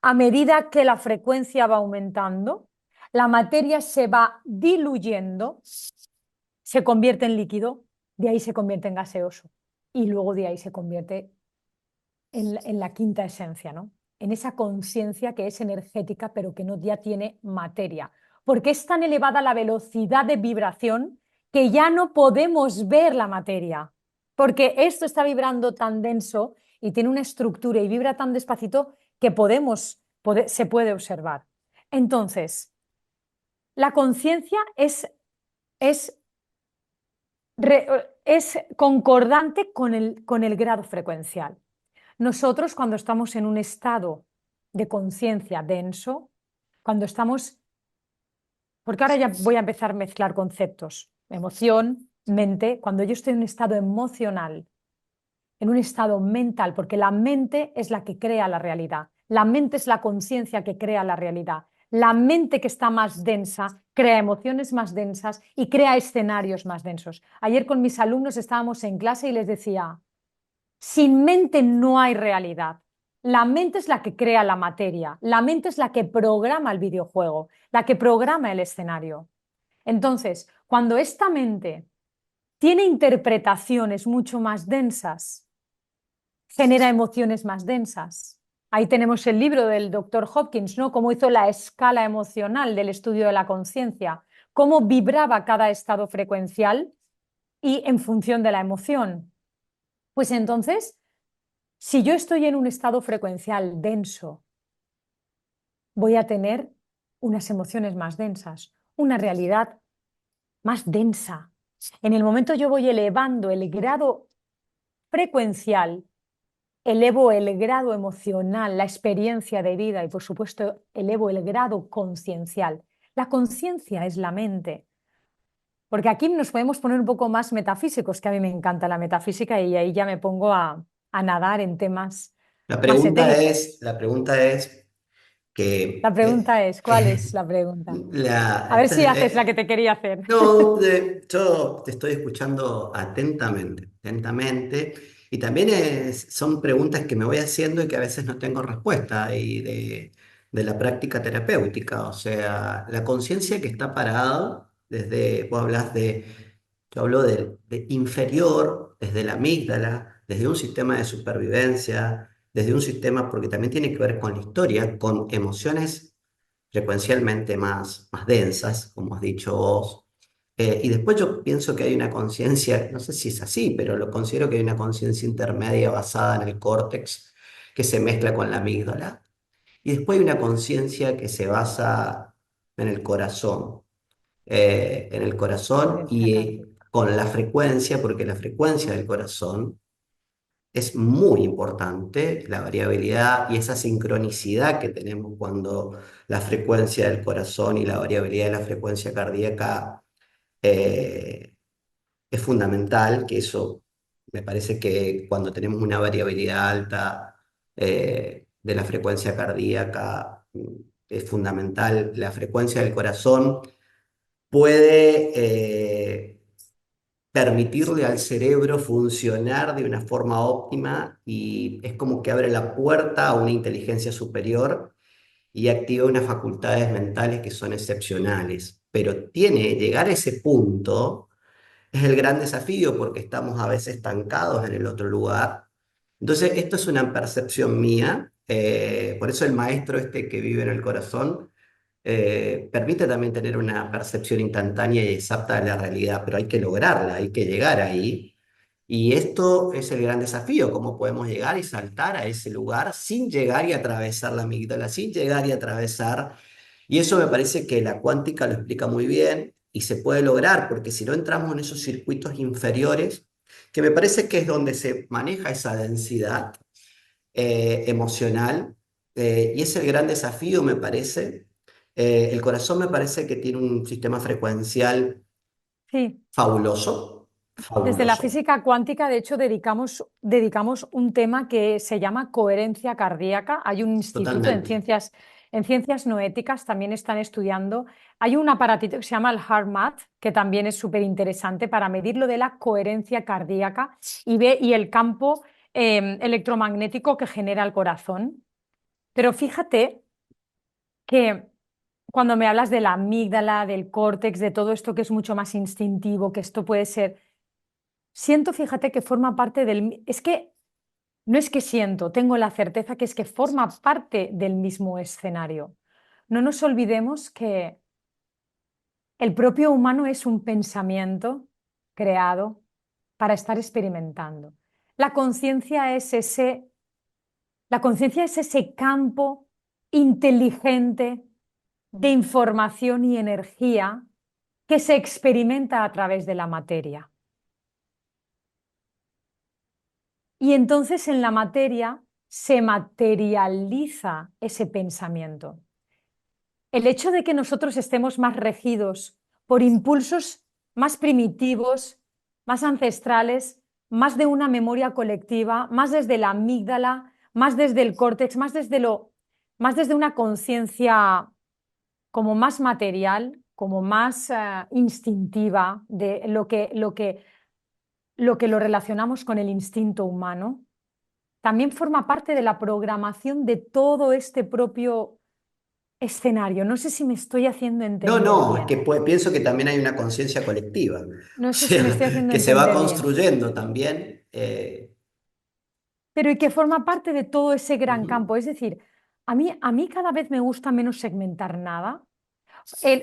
A medida que la frecuencia va aumentando, la materia se va diluyendo, se convierte en líquido, de ahí se convierte en gaseoso y luego de ahí se convierte en la quinta esencia, ¿no? En esa conciencia que es energética pero que no ya tiene materia, porque es tan elevada la velocidad de vibración que ya no podemos ver la materia, porque esto está vibrando tan denso y tiene una estructura y vibra tan despacito que se puede observar. Entonces, la conciencia es es concordante con el grado frecuencial. Nosotros cuando estamos en un estado de conciencia denso, cuando estamos, porque ahora ya voy a empezar a mezclar conceptos, emoción, mente, cuando yo estoy en un estado emocional, en un estado mental, porque la mente es la que crea la realidad, la mente es la conciencia que crea la realidad, la mente que está más densa crea emociones más densas y crea escenarios más densos. Ayer con mis alumnos estábamos en clase y les decía, sin mente no hay realidad. La mente es la que crea la materia, la mente es la que programa el videojuego, la que programa el escenario. Entonces, cuando esta mente tiene interpretaciones mucho más densas, genera emociones más densas. Ahí tenemos el libro del doctor Hopkins, ¿no? Cómo hizo la escala emocional del estudio de la conciencia, cómo vibraba cada estado frecuencial y en función de la emoción. Pues entonces, si yo estoy en un estado frecuencial denso, voy a tener unas emociones más densas, una realidad más densa. En el momento yo voy elevando el grado frecuencial, elevo el grado emocional, la experiencia de vida y por supuesto elevo el grado conciencial. La conciencia es la mente, porque aquí nos podemos poner un poco más metafísicos, que a mí me encanta la metafísica y ahí ya me pongo a nadar en temas más etéricos. La pregunta es, que La pregunta es, ¿cuál es la pregunta? A ver si haces la que te quería hacer. no, yo te estoy escuchando atentamente, atentamente, y también son preguntas que me voy haciendo y que a veces no tengo respuesta, y de la práctica terapéutica, o sea, la conciencia que está parado, vos hablas yo hablo de inferior, desde la amígdala, desde un sistema de supervivencia, desde un sistema, porque también tiene que ver con la historia, con emociones frecuencialmente más densas, como has dicho vos. Y después yo pienso que hay una conciencia, no sé si es así, pero lo considero que hay una conciencia intermedia basada en el córtex que se mezcla con la amígdala. Y después hay una conciencia que se basa en el corazón, Coherencia y cardíaca. con la frecuencia, porque la frecuencia del corazón es muy importante, la variabilidad y esa sincronicidad que tenemos cuando la frecuencia del corazón y la variabilidad de la frecuencia cardíaca eh, es fundamental, que eso me parece que cuando tenemos una variabilidad alta de la frecuencia cardíaca es fundamental. La frecuencia del corazón puede permitirle al cerebro funcionar de una forma óptima, y es como que abre la puerta a una inteligencia superior y activa unas facultades mentales que son excepcionales. Pero llegar a ese punto es el gran desafío, porque estamos a veces estancados en el otro lugar. Entonces, esto es una percepción mía, por eso el maestro este que vive en el corazón permite también tener una percepción instantánea y exacta de la realidad, pero hay que lograrla, hay que llegar ahí. Y esto es el gran desafío: cómo podemos llegar y saltar a ese lugar sin llegar y atravesar la amígdala, sin llegar y atravesar. Y eso me parece que la cuántica lo explica muy bien y se puede lograr, porque si no entramos en esos circuitos inferiores, que me parece que es donde se maneja esa densidad emocional, y es el gran desafío, me parece. El corazón me parece que tiene un sistema frecuencial Sí, fabuloso, desde la fabuloso, física cuántica, de hecho, dedicamos un tema que se llama coherencia cardíaca. Hay un instituto totalmente. en ciencias noéticas, también están estudiando. Hay un aparatito que se llama el HeartMath, que también es súper interesante para medir lo de la coherencia cardíaca y el campo electromagnético que genera el corazón. Pero fíjate que cuando me hablas de la amígdala, del córtex, de todo esto que es mucho más instintivo, que esto puede ser, siento, fíjate que forma parte del... Es que no es que siento, tengo la certeza que es que forma parte del mismo escenario. No nos olvidemos que el propio humano es un pensamiento creado para estar experimentando. La conciencia es la conciencia es ese campo inteligente de información y energía que se experimenta a través de la materia. Y entonces en la materia se materializa ese pensamiento. El hecho de que nosotros estemos más regidos por impulsos más primitivos, más ancestrales, más de una memoria colectiva, más desde la amígdala, más desde el córtex, más desde una conciencia como más material, como más instintiva de lo que lo relacionamos con el instinto humano, también forma parte de la programación de todo este propio escenario. No sé si me estoy haciendo No, entender no, es que bien. pienso que también hay una conciencia colectiva, o No sé si me sea, estoy haciendo que se va entender bien. construyendo también. Pero y que forma parte de todo ese gran Ujú. campo. Es decir, a mí cada vez me gusta menos segmentar nada.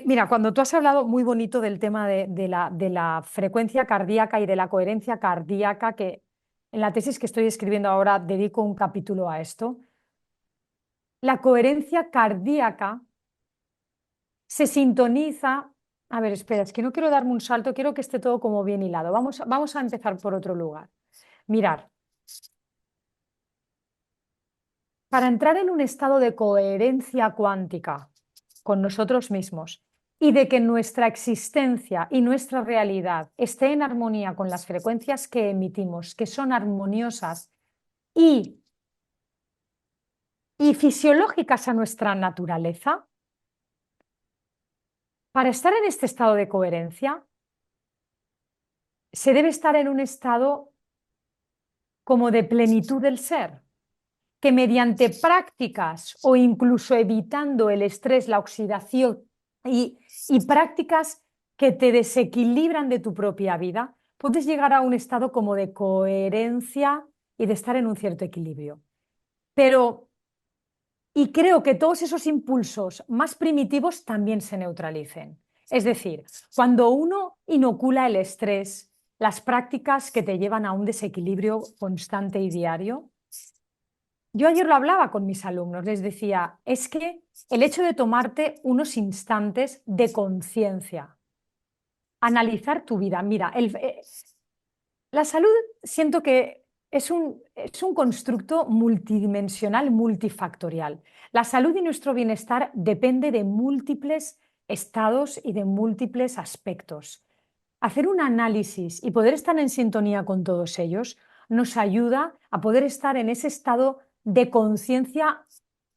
Mira, cuando tú has hablado muy bonito del tema de la frecuencia cardíaca y de la coherencia cardíaca, que en la tesis que estoy escribiendo ahora dedico un capítulo a esto, la coherencia cardíaca se sintoniza. A ver, espera, es que no quiero darme un salto, quiero que esté todo como bien hilado. Vamos a empezar por otro lugar. Mirar, para entrar en un estado de coherencia cuántica con nosotros mismos y de que nuestra existencia y nuestra realidad esté en armonía con las frecuencias que emitimos, que son armoniosas y y fisiológicas a nuestra naturaleza, para estar en este estado de coherencia, se debe estar en un estado como de plenitud del ser, que mediante prácticas o incluso evitando el estrés, la oxidación y prácticas que te desequilibran de tu propia vida, puedes llegar a un estado como de coherencia y de estar en un cierto equilibrio. Pero, y creo que todos esos impulsos más primitivos también se neutralicen. Es decir, cuando uno inocula el estrés, las prácticas que te llevan a un desequilibrio constante y diario, yo ayer lo hablaba con mis alumnos, les decía, es que el hecho de tomarte unos instantes de conciencia, analizar tu vida, mira, la salud siento que es un constructo multidimensional, multifactorial. La salud y nuestro bienestar depende de múltiples estados y de múltiples aspectos. Hacer un análisis y poder estar en sintonía con todos ellos nos ayuda a poder estar en ese estado de conciencia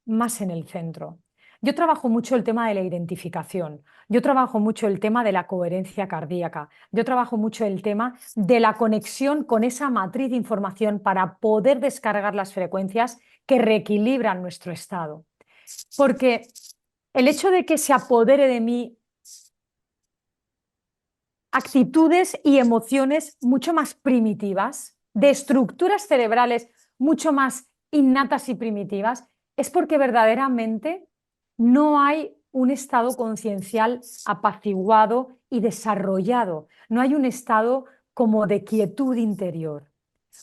más en el centro. Yo trabajo mucho el tema de la identificación, yo trabajo mucho el tema de la coherencia cardíaca, yo trabajo mucho el tema de la conexión con esa matriz de información para poder descargar las frecuencias que reequilibran nuestro estado. Porque el hecho de que se apodere de mí actitudes y emociones mucho más primitivas, de estructuras cerebrales mucho más innatas y primitivas, es porque verdaderamente no hay un estado conciencial apaciguado y desarrollado, no hay un estado como de quietud interior.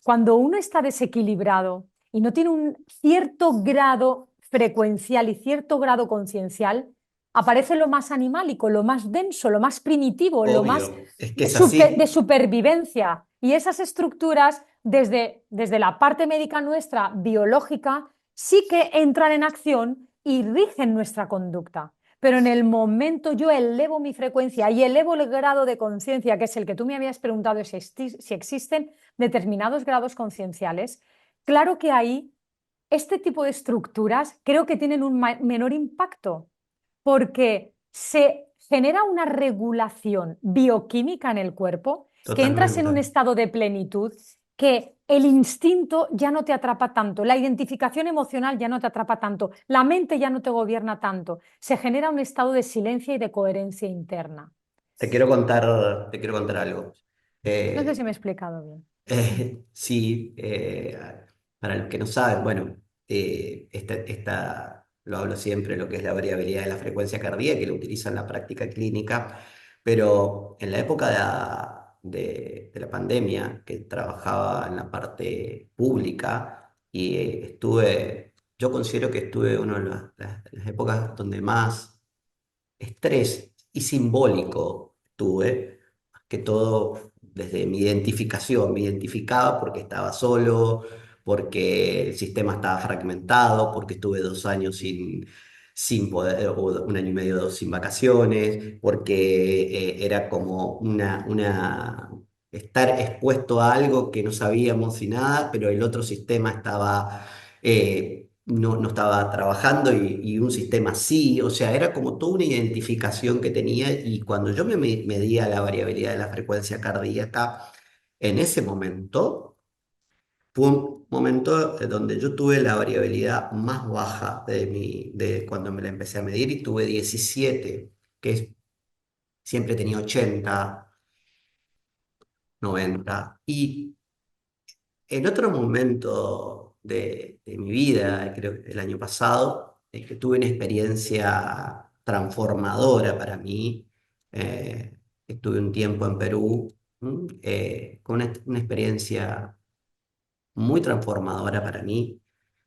Cuando uno está desequilibrado y no tiene un cierto grado frecuencial y cierto grado conciencial, aparece lo más animálico, lo más denso, lo más primitivo, lo más Obvio, es que es así. de supervivencia. Y esas estructuras, desde la parte médica nuestra, biológica, sí que entran en acción y rigen nuestra conducta. Pero en el momento yo elevo mi frecuencia y elevo el grado de conciencia, que es el que tú me habías preguntado si existen determinados grados concienciales, claro que ahí este tipo de estructuras creo que tienen un menor impacto porque se genera una regulación bioquímica en el cuerpo, que entras en Totalmente. un estado de plenitud, que el instinto ya no te atrapa tanto, la identificación emocional ya no te atrapa tanto, la mente ya no te gobierna tanto, se genera un estado de silencio y de coherencia interna. Te quiero contar algo. No sé Eh, si me he explicado bien. sí, para los que no saben, bueno, lo hablo siempre, lo que es la variabilidad de la frecuencia cardíaca, que lo utilizo en la práctica clínica, pero en la época de la pandemia, que trabajaba en la parte pública y yo considero que estuve en una de las épocas donde más estrés y simbólico tuve, más que todo desde mi identificación. Me identificaba porque estaba solo, porque el sistema estaba fragmentado, porque estuve 2 años sin poder, o un año y medio, dos, sin vacaciones, porque era como estar expuesto a algo que no sabíamos y nada, pero el otro sistema estaba no estaba trabajando y un sistema sí, o sea, era como toda una identificación que tenía y cuando yo medía la variabilidad de la frecuencia cardíaca, en ese momento fue un momento donde yo tuve la variabilidad más baja de cuando me la empecé a medir y tuve 17, siempre tenía 80, 90 y en otro momento de mi vida, creo que el año pasado, es que tuve una experiencia transformadora para mí. Estuve un tiempo en Perú, con una experiencia muy transformadora para mí.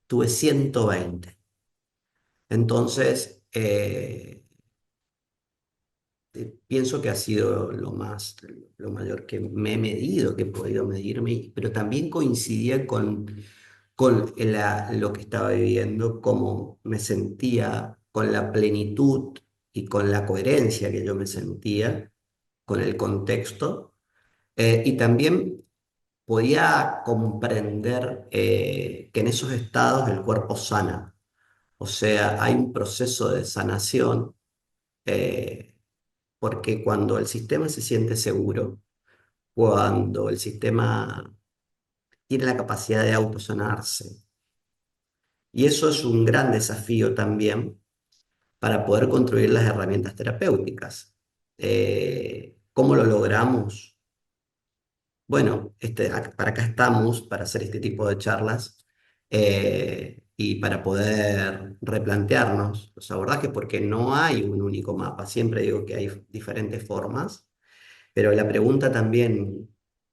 Tuve 120. Entonces, pienso que ha sido lo mayor que me he medido, que he podido medirme, pero también coincidía con lo que estaba viviendo, cómo me sentía, con la plenitud y con la coherencia que yo me sentía, con el contexto, y también podía comprender que en esos estados el cuerpo sana. O sea, hay un proceso de sanación, eh, porque cuando el sistema se siente seguro, cuando el sistema tiene la capacidad de autosanarse, y eso es un gran desafío también para poder construir las herramientas terapéuticas. ¿Cómo lo logramos? Bueno, para acá estamos, para hacer este tipo de charlas y para poder replantearnos los abordajes, porque no hay un único mapa. Siempre digo que hay diferentes formas, pero la pregunta también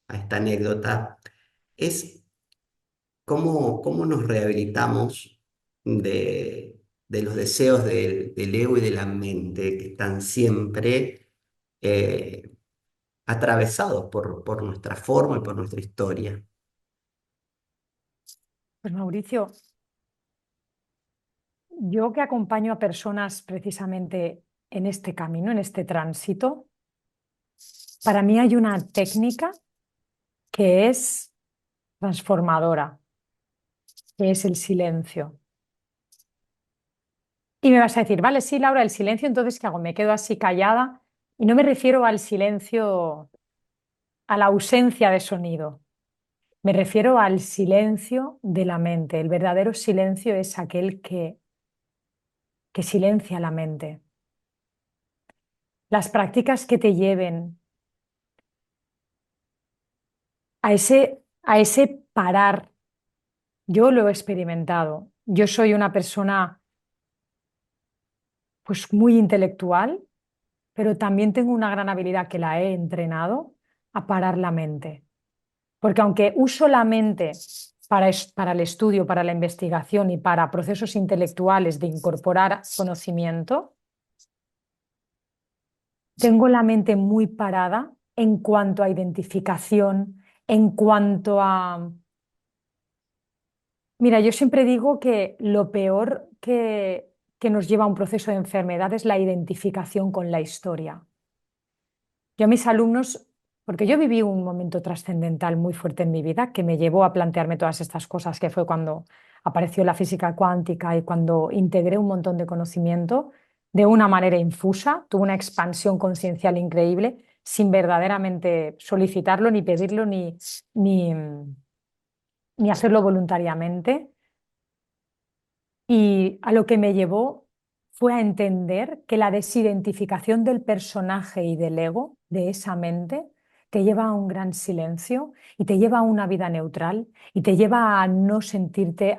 a esta anécdota es cómo nos rehabilitamos de los deseos del ego y de la mente que están siempre eh, atravesados por nuestra forma y por nuestra historia. Pues Mauricio, yo que acompaño a personas precisamente en este camino, en este tránsito, para mí hay una técnica que es transformadora, que es el silencio. Y me vas a decir, vale, sí, Laura, el silencio, entonces, ¿qué hago? Me quedo así callada y no me refiero al silencio, a la ausencia de sonido. Me refiero al silencio de la mente. El verdadero silencio es aquel que silencia la mente. Las prácticas que te lleven a ese parar, yo lo he experimentado. Yo soy una persona pues muy intelectual, pero también tengo una gran habilidad que la he entrenado a parar la mente. Porque aunque uso la mente para el estudio, para la investigación y para procesos intelectuales de incorporar conocimiento, tengo la mente muy parada en cuanto a identificación, en cuanto a... Mira, yo siempre digo que lo peor que nos lleva a un proceso de enfermedad es la identificación con la historia. Yo a mis alumnos, porque yo viví un momento trascendental muy fuerte en mi vida que me llevó a plantearme todas estas cosas, que fue cuando apareció la física cuántica y cuando integré un montón de conocimiento de una manera infusa, tuve una expansión conciencial increíble sin verdaderamente solicitarlo, ni pedirlo, ni hacerlo voluntariamente. Y a lo que me llevó fue a entender que la desidentificación del personaje y del ego, de esa mente, te lleva a un gran silencio y te lleva a una vida neutral y te lleva a no sentirte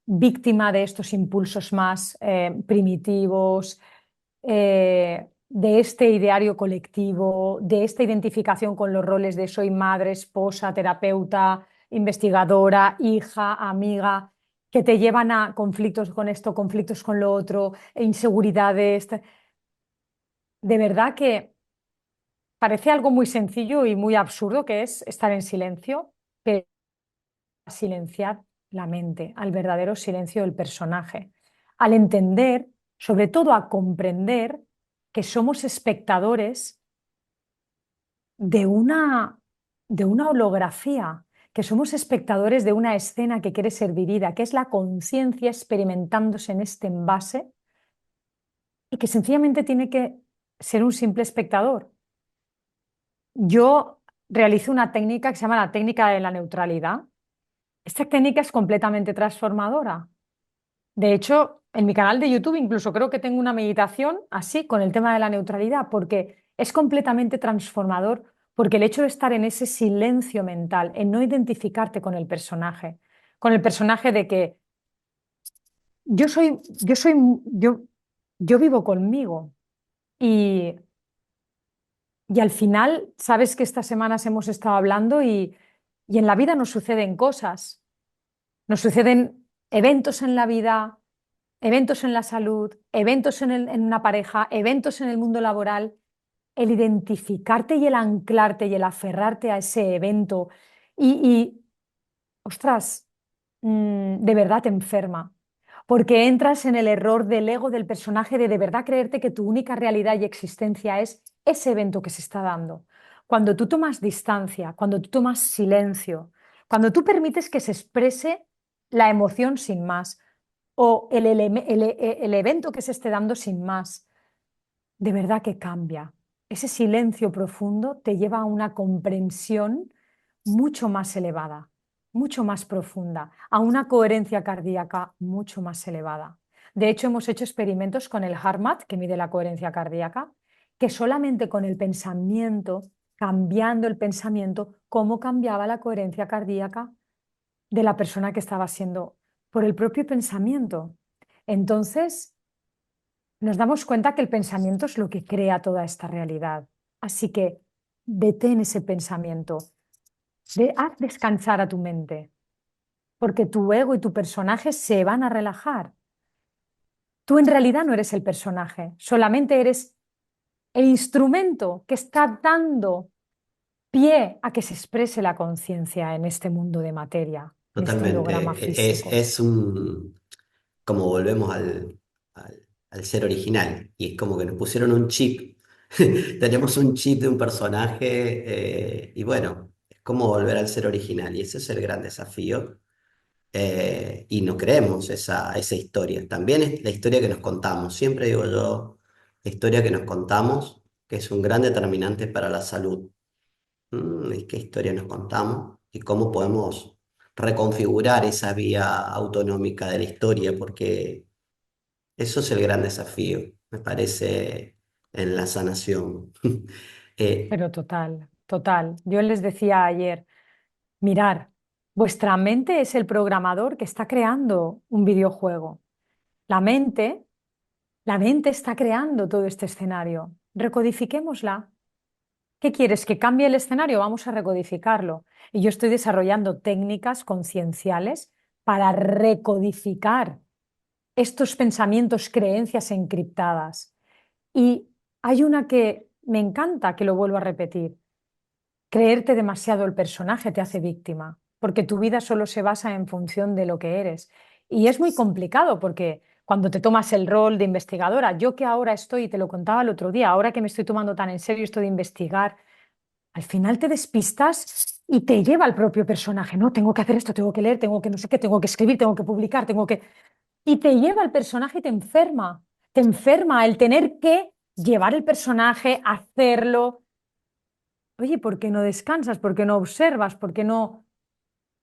víctima de estos impulsos más primitivos, de este ideario colectivo, de esta identificación con los roles de soy madre, esposa, terapeuta, investigadora, hija, amiga, que te llevan a conflictos con esto, conflictos con lo otro, e inseguridades. De verdad que parece algo muy sencillo y muy absurdo que es estar en silencio, pero silenciar la mente, al verdadero silencio del personaje, al entender, sobre todo a comprender que somos espectadores de una, de una holografía, que somos espectadores de una escena que quiere ser vivida, que es la conciencia experimentándose en este envase y que sencillamente tiene que ser un simple espectador. Yo realizo una técnica que se llama la técnica de la neutralidad. Esta técnica es completamente transformadora. De hecho, en mi canal de YouTube incluso creo que tengo una meditación así con el tema de la neutralidad, porque es completamente transformador, porque el hecho de estar en ese silencio mental, en no identificarte con el personaje de que yo soy, yo soy, yo vivo conmigo y, y al final, sabes que estas semanas hemos estado hablando y en la vida nos suceden cosas, nos suceden eventos en la vida, eventos en la salud, eventos en una pareja, eventos en el mundo laboral. El identificarte y el anclarte y el aferrarte a ese evento y ostras, de verdad te enferma, porque entras en el error del ego del personaje de verdad creerte que tu única realidad y existencia es ese evento que se está dando. Cuando tú tomas distancia, cuando tú tomas silencio, cuando tú permites que se exprese la emoción sin más o el evento que se esté dando sin más, de verdad que cambia. Ese silencio profundo te lleva a una comprensión mucho más elevada, mucho más profunda, a una coherencia cardíaca mucho más elevada. De hecho, hemos hecho experimentos con el HeartMath, que mide la coherencia cardíaca, que solamente con el pensamiento, cambiando el pensamiento, cómo cambiaba la coherencia cardíaca de la persona que estaba siendo por el propio pensamiento. Entonces, nos damos cuenta que el pensamiento es lo que crea toda esta realidad. Así que detén ese pensamiento, haz descansar a tu mente, porque tu ego y tu personaje se van a relajar. Tú en realidad no eres el personaje, solamente eres el instrumento que está dando pie a que se exprese la conciencia en este mundo de materia, en este holograma Totalmente. físico. Es un, como volvemos al ser original, y es como que nos pusieron un chip. Tenemos un chip de un personaje, y bueno, es como volver al ser original, y ese es el gran desafío. Y no creemos esa historia. También es la historia que nos contamos. Siempre digo yo, la historia que nos contamos, que es un gran determinante para la salud. Es qué historia nos contamos y cómo podemos reconfigurar esa vía autonómica de la historia, porque eso es el gran desafío, me parece, en la sanación. Eh, Pero total, total. Yo les decía ayer, mirar, vuestra mente es el programador que está creando un videojuego. La mente, la mente está creando todo este escenario. Recodifiquémosla. ¿Qué quieres? ¿Que cambie el escenario? Vamos a recodificarlo. Y yo estoy desarrollando técnicas concienciales para recodificar estos pensamientos, creencias encriptadas. Y hay una que me encanta, que lo vuelvo a repetir. Creerte demasiado el personaje te hace víctima, porque tu vida solo se basa en función de lo que eres. Y es muy complicado porque cuando te tomas el rol de investigadora, yo que ahora estoy, y te lo contaba el otro día, ahora que me estoy tomando tan en serio esto de investigar, al final te despistas y te lleva al propio personaje. No, tengo que hacer esto, tengo que leer, tengo que no sé qué, tengo que escribir, tengo que publicar, tengo que... Y te lleva al personaje y te enferma. Te enferma el tener que llevar el personaje, hacerlo. Oye, ¿por qué no descansas? ¿Por qué no observas? ¿Por qué no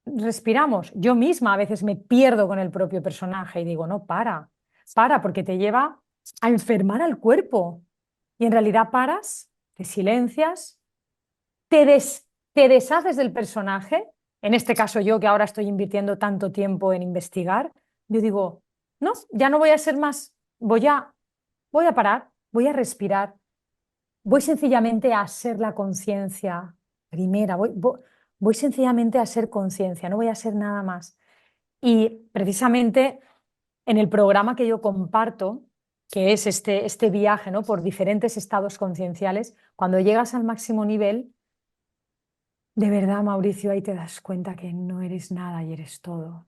respiramos? Yo misma a veces me pierdo con el propio personaje y digo, no, para, porque te lleva a enfermar al cuerpo. Y en realidad paras, te silencias, te deshaces del personaje. En este caso yo que ahora estoy invirtiendo tanto tiempo en investigar, yo digo, no, ya no voy a ser más, voy a parar, voy a respirar. Voy sencillamente a ser la conciencia primera, voy sencillamente a ser conciencia, no voy a ser nada más. Y precisamente en el programa que yo comparto, que es este viaje, ¿no? Por diferentes estados concienciales, cuando llegas al máximo nivel, de verdad, Mauricio, ahí te das cuenta que no eres nada y eres todo.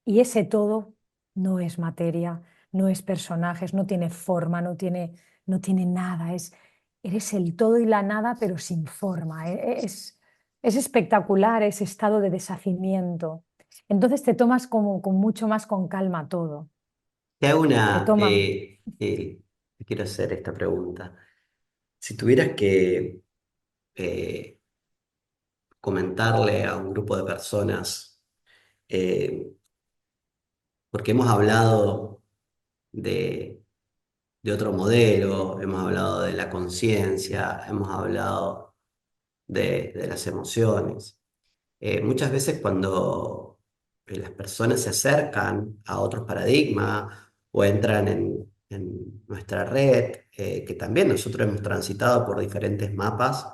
Y ese todo no es materia, no es personajes, no tiene forma, no tiene nada. Eres el todo y la nada, pero sin forma. Es espectacular ese estado de deshacimiento. Entonces te tomas como con mucho más con calma todo. Te hago Te toma. te quiero hacer esta pregunta. Si tuvieras que eh, comentarle a un grupo de personas, eh, porque hemos hablado de, de otro modelo, hemos hablado de la conciencia, hemos hablado de las emociones. Muchas veces cuando las personas se acercan a otros paradigmas o entran en nuestra red, que también nosotros hemos transitado por diferentes mapas,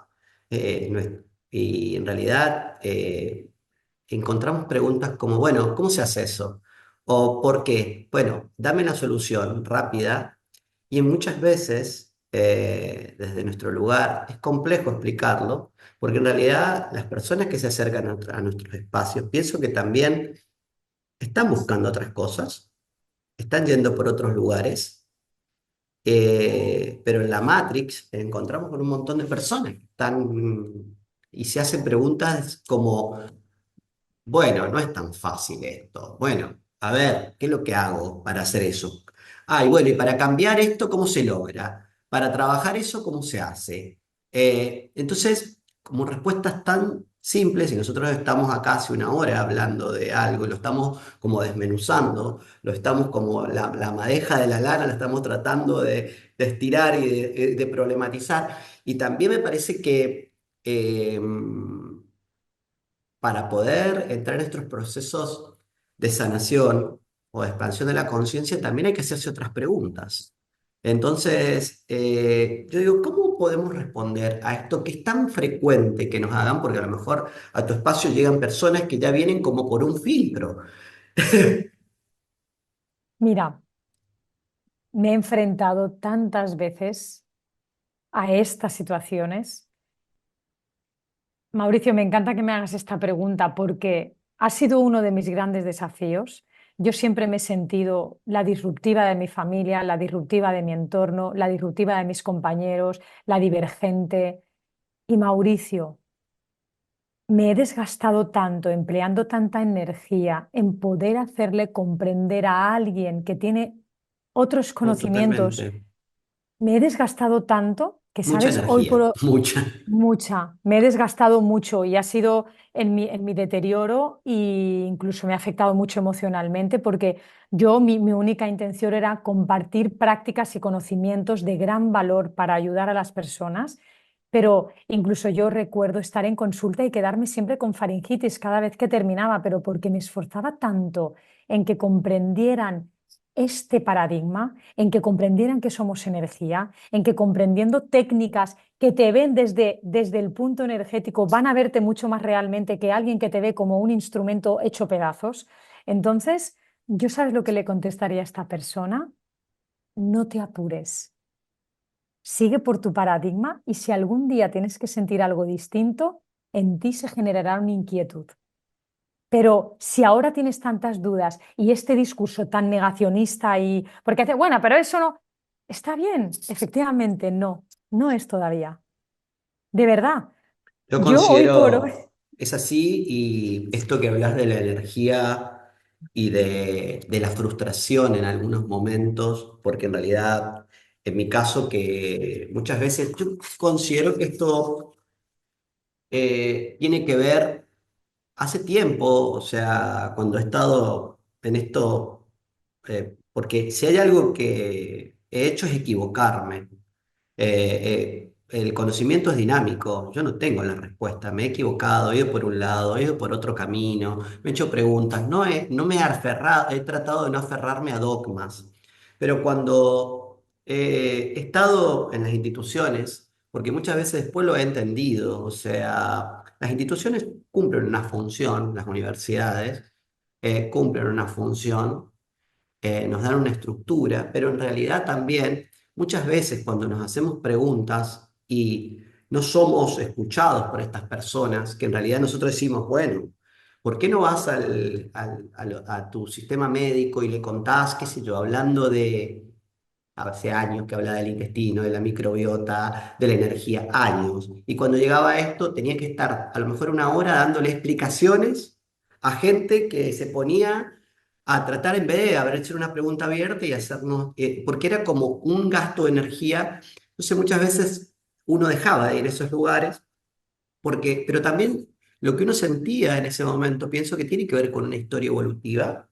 y en realidad encontramos preguntas como, bueno, ¿cómo se hace eso? ¿O por qué? Bueno, dame la solución rápida y muchas veces, desde nuestro lugar, es complejo explicarlo, porque en realidad las personas que se acercan a nuestros espacios, pienso que también están buscando otras cosas, están yendo por otros lugares, pero en la Matrix encontramos con un montón de personas que están y se hacen preguntas como, Bueno, no es tan fácil esto. Bueno, a ver, ¿qué es lo que hago para hacer eso? Ah, y bueno, y para cambiar esto, ¿cómo se logra? Para trabajar eso, ¿cómo se hace? Entonces, como respuestas tan simples, y nosotros estamos acá hace una hora hablando de algo, lo estamos como desmenuzando, lo estamos como la madeja de la lana, la estamos tratando de estirar y de problematizar. Y también me parece que... para poder entrar en estos procesos de sanación o de expansión de la conciencia, también hay que hacerse otras preguntas. Entonces, yo digo, ¿cómo podemos responder a esto que es tan frecuente que nos hagan? Porque a lo mejor a tu espacio llegan personas que ya vienen como por un filtro. Mira, me he enfrentado tantas veces a estas situaciones. Mauricio, me encanta que me hagas esta pregunta porque ha sido uno de mis grandes desafíos. Yo siempre me he sentido la disruptiva de mi familia, la disruptiva de mi entorno, la disruptiva de mis compañeros, la divergente. Y Mauricio, me he desgastado tanto, empleando tanta energía en poder hacerle comprender a alguien que tiene otros No, conocimientos. totalmente. Me he desgastado tanto que, Mucha ¿sabes? Hoy por energía, hoy, mucha. mucha, me he desgastado mucho y ha sido en mi deterioro e incluso me ha afectado mucho emocionalmente porque mi única intención era compartir prácticas y conocimientos de gran valor para ayudar a las personas, pero incluso yo recuerdo estar en consulta y quedarme siempre con faringitis cada vez que terminaba, pero porque me esforzaba tanto en que comprendieran este paradigma, en que comprendieran que somos energía, en que comprendiendo técnicas que te ven desde el punto energético van a verte mucho más realmente que alguien que te ve como un instrumento hecho pedazos. Entonces, ¿yo sabes lo que le contestaría a esta persona? No te apures. Sigue por tu paradigma y si algún día tienes que sentir algo distinto, en ti se generará una inquietud. Pero si ahora tienes tantas dudas y este discurso tan negacionista y porque hace, bueno, pero eso no está bien, efectivamente no, no es todavía. De verdad, Yo yo hoy por hoy, considero, es así, y esto que hablas de la energía y de la frustración en algunos momentos, porque en realidad, en mi caso, que muchas veces yo considero que esto tiene que ver hace tiempo, o sea, cuando he estado en esto, porque si hay algo que he hecho es equivocarme. El conocimiento es dinámico, yo no tengo la respuesta, me he equivocado, he ido por un lado, he ido por otro camino, me he hecho preguntas, no me he aferrado, he tratado de no aferrarme a dogmas, pero cuando he estado en las instituciones, porque muchas veces después lo he entendido, o sea, las instituciones cumplen una función, las universidades cumplen una función, nos dan una estructura, pero en realidad también muchas veces cuando nos hacemos preguntas y no somos escuchados por estas personas, que en realidad nosotros decimos, bueno, ¿por qué no vas a tu sistema médico y le contás, qué sé yo, hablando de... Hace años que hablaba del intestino, de la microbiota, de la energía, años. Y cuando llegaba a esto tenía que estar a lo mejor una hora dándole explicaciones a gente que se ponía a tratar en vez de haber hecho una pregunta abierta y hacernos, porque era como un gasto de energía. Entonces muchas veces uno dejaba de ir a esos lugares porque, pero también lo que uno sentía en ese momento, pienso que tiene que ver con una historia evolutiva.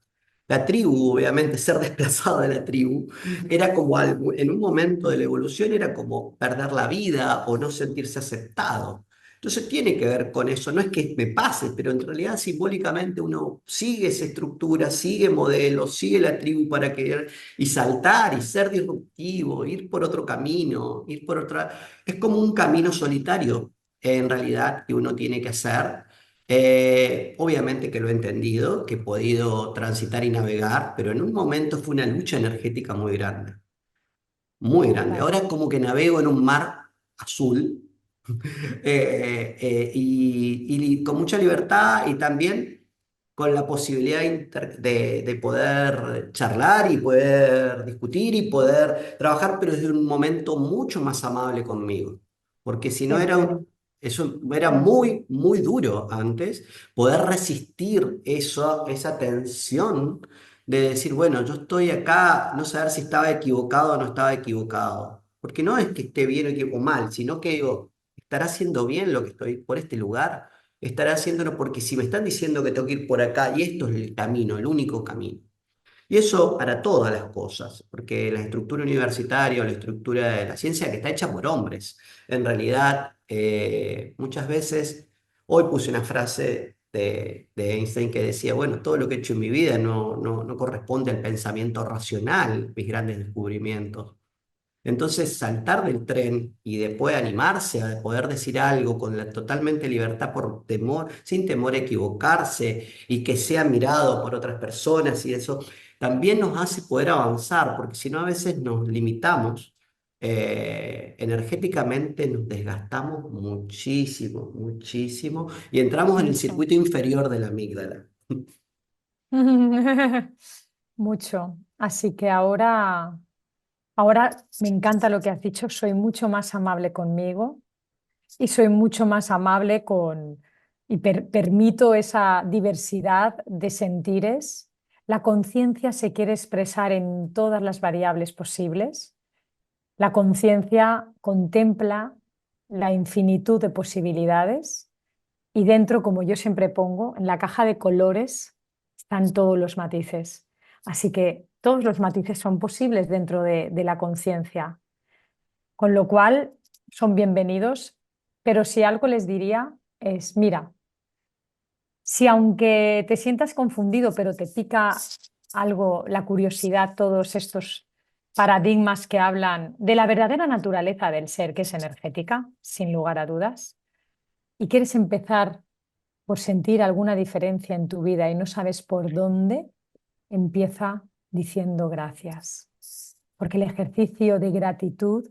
La tribu, obviamente, ser desplazado de la tribu, era como algo, en un momento de la evolución era como perder la vida o no sentirse aceptado. Entonces tiene que ver con eso, no es que me pase, pero en realidad simbólicamente uno sigue esa estructura, sigue modelos, sigue la tribu para querer y saltar y ser disruptivo, ir por otro camino, ir por otra... Es como un camino solitario en realidad que uno tiene que hacer. Obviamente que lo he entendido, que he podido transitar y navegar, pero en un momento fue una lucha energética muy grande, muy grande. claro, Ahora como que navego en un mar azul y con mucha libertad y también con la posibilidad de poder charlar y poder discutir y poder trabajar, pero desde un momento mucho más amable conmigo. Porque si no te era entiendo. Eso era muy, muy duro antes, poder resistir eso, esa tensión de decir, bueno, yo estoy acá, no saber si estaba equivocado o no estaba equivocado. Porque no es que esté bien o mal, sino que digo, ¿estará haciendo bien lo que estoy por este lugar? ¿Estará haciéndolo porque si me están diciendo que tengo que ir por acá y esto es el camino, el único camino? Y eso para todas las cosas, porque la estructura universitaria o la estructura de la ciencia que está hecha por hombres, en realidad muchas veces, hoy puse una frase de Einstein que decía, bueno, todo lo que he hecho en mi vida no corresponde al pensamiento racional, mis grandes descubrimientos. Entonces, saltar del tren y después animarse a poder decir algo con la totalmente libertad por temor, sin temor a equivocarse y que sea mirado por otras personas y eso también nos hace poder avanzar, porque si no a veces nos limitamos, energéticamente nos desgastamos muchísimo, muchísimo y entramos en el Mucho. circuito inferior de la amígdala. Mucho. Así que ahora me encanta lo que has dicho. Soy mucho más amable conmigo y soy mucho más amable y permito esa diversidad de sentires. La conciencia se quiere expresar en todas las variables posibles. La conciencia contempla la infinitud de posibilidades y dentro, como yo siempre pongo, en la caja de colores están todos los matices. Así que todos los matices son posibles dentro de la conciencia, con lo cual son bienvenidos, pero si algo les diría es, mira, si aunque te sientas confundido, pero te pica algo, la curiosidad, todos estos paradigmas que hablan de la verdadera naturaleza del ser, que es energética, sin lugar a dudas, y quieres empezar por sentir alguna diferencia en tu vida y no sabes por dónde, empieza diciendo gracias. Porque el ejercicio de gratitud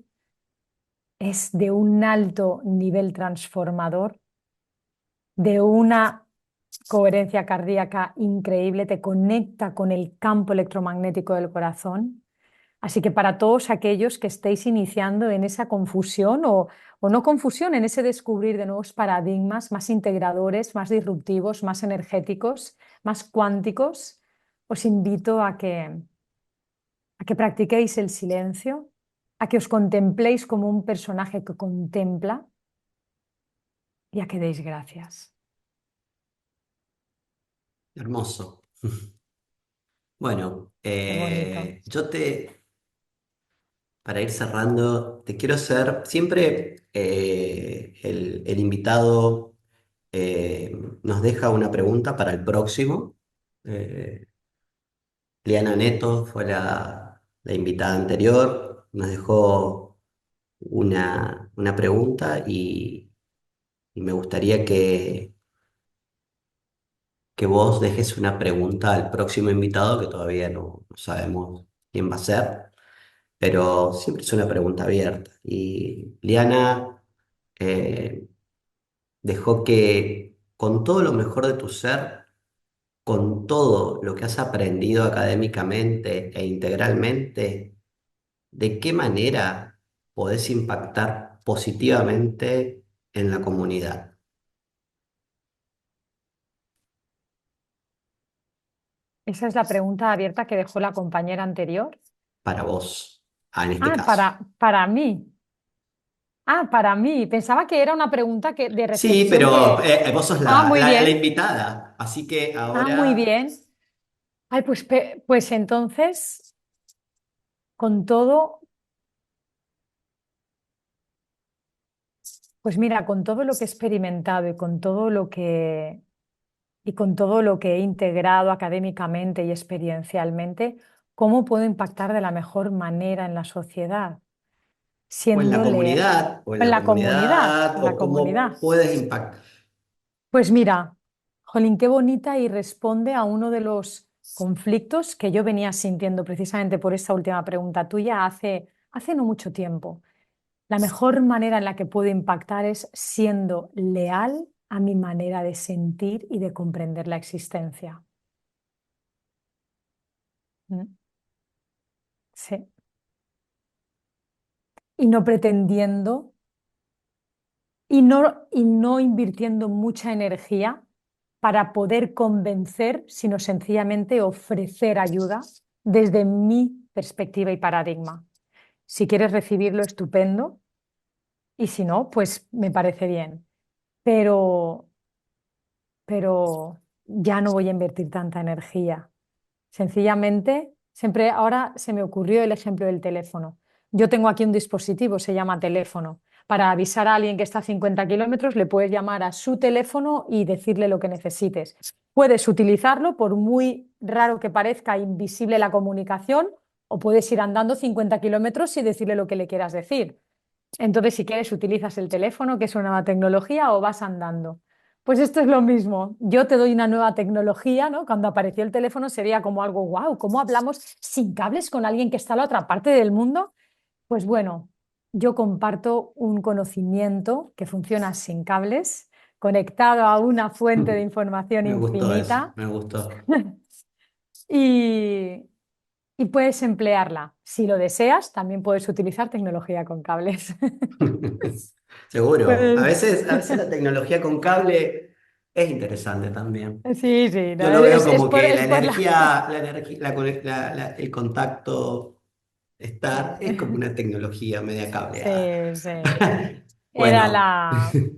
es de un alto nivel transformador, de una coherencia cardíaca increíble, te conecta con el campo electromagnético del corazón. Así que para todos aquellos que estéis iniciando en esa confusión o no confusión, en ese descubrir de nuevos paradigmas más integradores, más disruptivos, más energéticos, más cuánticos, os invito a que practiquéis el silencio, a que os contempléis como un personaje que contempla y a que deis gracias. Hermoso. Bueno, Qué bonito. para ir cerrando, te quiero hacer, siempre el invitado nos deja una pregunta para el próximo. Eh, Liana Neto fue la invitada anterior, nos dejó una pregunta y me gustaría que vos dejes una pregunta al próximo invitado, que todavía no sabemos quién va a ser, pero siempre es una pregunta abierta. Y Liana dejó que con todo lo mejor de tu ser, con todo lo que has aprendido académicamente e integralmente, ¿de qué manera podés impactar positivamente en la comunidad Esa es la pregunta abierta que dejó la compañera anterior. para vos, en este Ah, caso? para mí. Ah, para mí. Pensaba que era una pregunta de Sí, reflexión pero que... vos sos Ah, muy la bien. invitada, así que Ah, muy ahora, bien. Ay, pues entonces, con todo, pues mira, con todo lo que he experimentado y con todo lo que he integrado académicamente y experiencialmente, ¿cómo puedo impactar de la mejor manera en la sociedad? o en la Siéndole comunidad, o en en la en comunidad, la o cómo comunidad. puedes impactar. Pues mira, jolín, qué bonita y responde a uno de los conflictos que yo venía sintiendo precisamente por esta última pregunta tuya hace no mucho tiempo. La mejor manera en la que puedo impactar es siendo leal a mi manera de sentir y de comprender la existencia. ¿Mm? Sí. Y no pretendiendo y no invirtiendo mucha energía para poder convencer, sino sencillamente ofrecer ayuda desde mi perspectiva y paradigma. Si quieres recibirlo, estupendo, y si no, pues me parece bien. Pero, pero ya no voy a invertir tanta energía. Sencillamente, siempre ahora se me ocurrió el ejemplo del teléfono. Yo tengo aquí un dispositivo, se llama teléfono. Para avisar a alguien que está a 50 kilómetros, le puedes llamar a su teléfono y decirle lo que necesites. Puedes utilizarlo, por muy raro que parezca invisible la comunicación, o puedes ir andando 50 kilómetros y decirle lo que le quieras decir. Entonces, si quieres, utilizas el teléfono, que es una nueva tecnología, o vas andando. Pues esto es lo mismo. Yo te doy una nueva tecnología, ¿no? Cuando apareció el teléfono sería como algo, wow, ¿cómo hablamos sin cables con alguien que está a la otra parte del mundo? Pues bueno, yo comparto un conocimiento que funciona sin cables, conectado a una fuente de información Me gustó eso, infinita me gustó. y, y puedes emplearla. Si lo deseas, también puedes utilizar tecnología con cables. Seguro. Pues A veces la tecnología con cable es interesante también. sí, sí, no, Yo lo veo es como por, que es por la... el contacto, estar, es como una tecnología media cableada. Sí, sí. Era Bueno,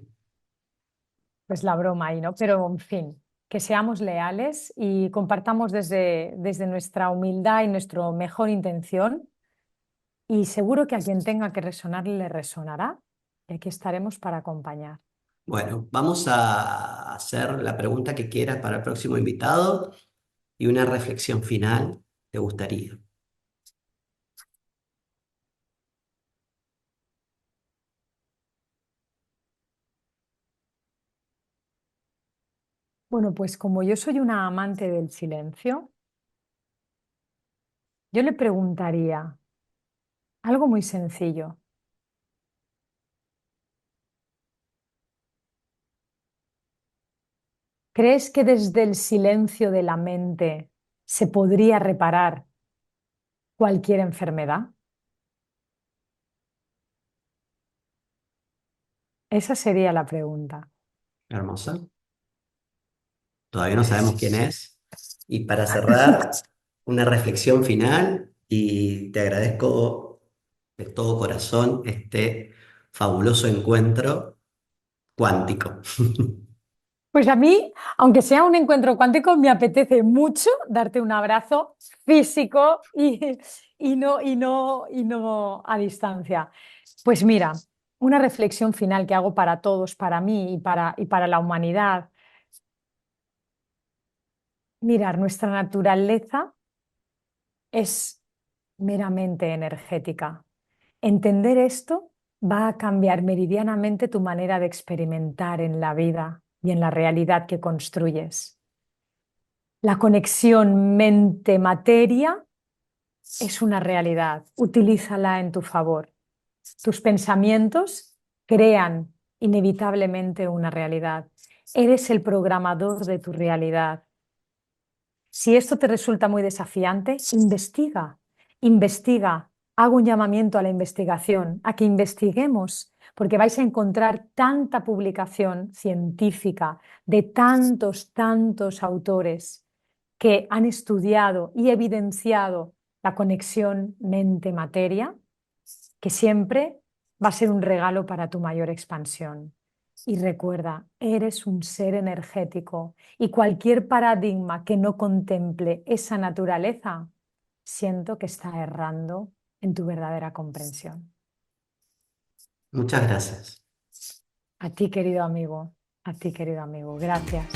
pues la broma ahí, ¿no? Pero en fin, que seamos leales y compartamos desde nuestra humildad y nuestra mejor intención. Y seguro que a quien tenga que resonarle le resonará. Y aquí estaremos para acompañar. bueno, vamos a hacer la pregunta que quieras para el próximo invitado y una reflexión final. ¿Te gustaría? Bueno, pues como yo soy una amante del silencio, yo le preguntaría algo muy sencillo. ¿Crees que desde el silencio de la mente se podría reparar cualquier enfermedad? Esa sería la pregunta. Hermosa. Todavía no sabemos quién es. Y para cerrar, una reflexión final y te agradezco de todo corazón este fabuloso encuentro cuántico. Pues a mí, aunque sea un encuentro cuántico, me apetece mucho darte un abrazo físico y no a distancia. Pues mira, una reflexión final que hago para todos, para mí y para la humanidad. Mirar, nuestra naturaleza es meramente energética. Entender esto va a cambiar meridianamente tu manera de experimentar en la vida y en la realidad que construyes. La conexión mente-materia es una realidad. Utilízala en tu favor. Tus pensamientos crean inevitablemente una realidad. Eres el programador de tu realidad. Si esto te resulta muy desafiante, investiga, investiga. Hago un llamamiento a la investigación, a que investiguemos, porque vais a encontrar tanta publicación científica de tantos, tantos autores que han estudiado y evidenciado la conexión mente-materia, que siempre va a ser un regalo para tu mayor expansión. Y recuerda, eres un ser energético y cualquier paradigma que no contemple esa naturaleza, siento que está errando en tu verdadera comprensión. Muchas gracias. A ti, querido amigo, a ti, querido amigo, gracias.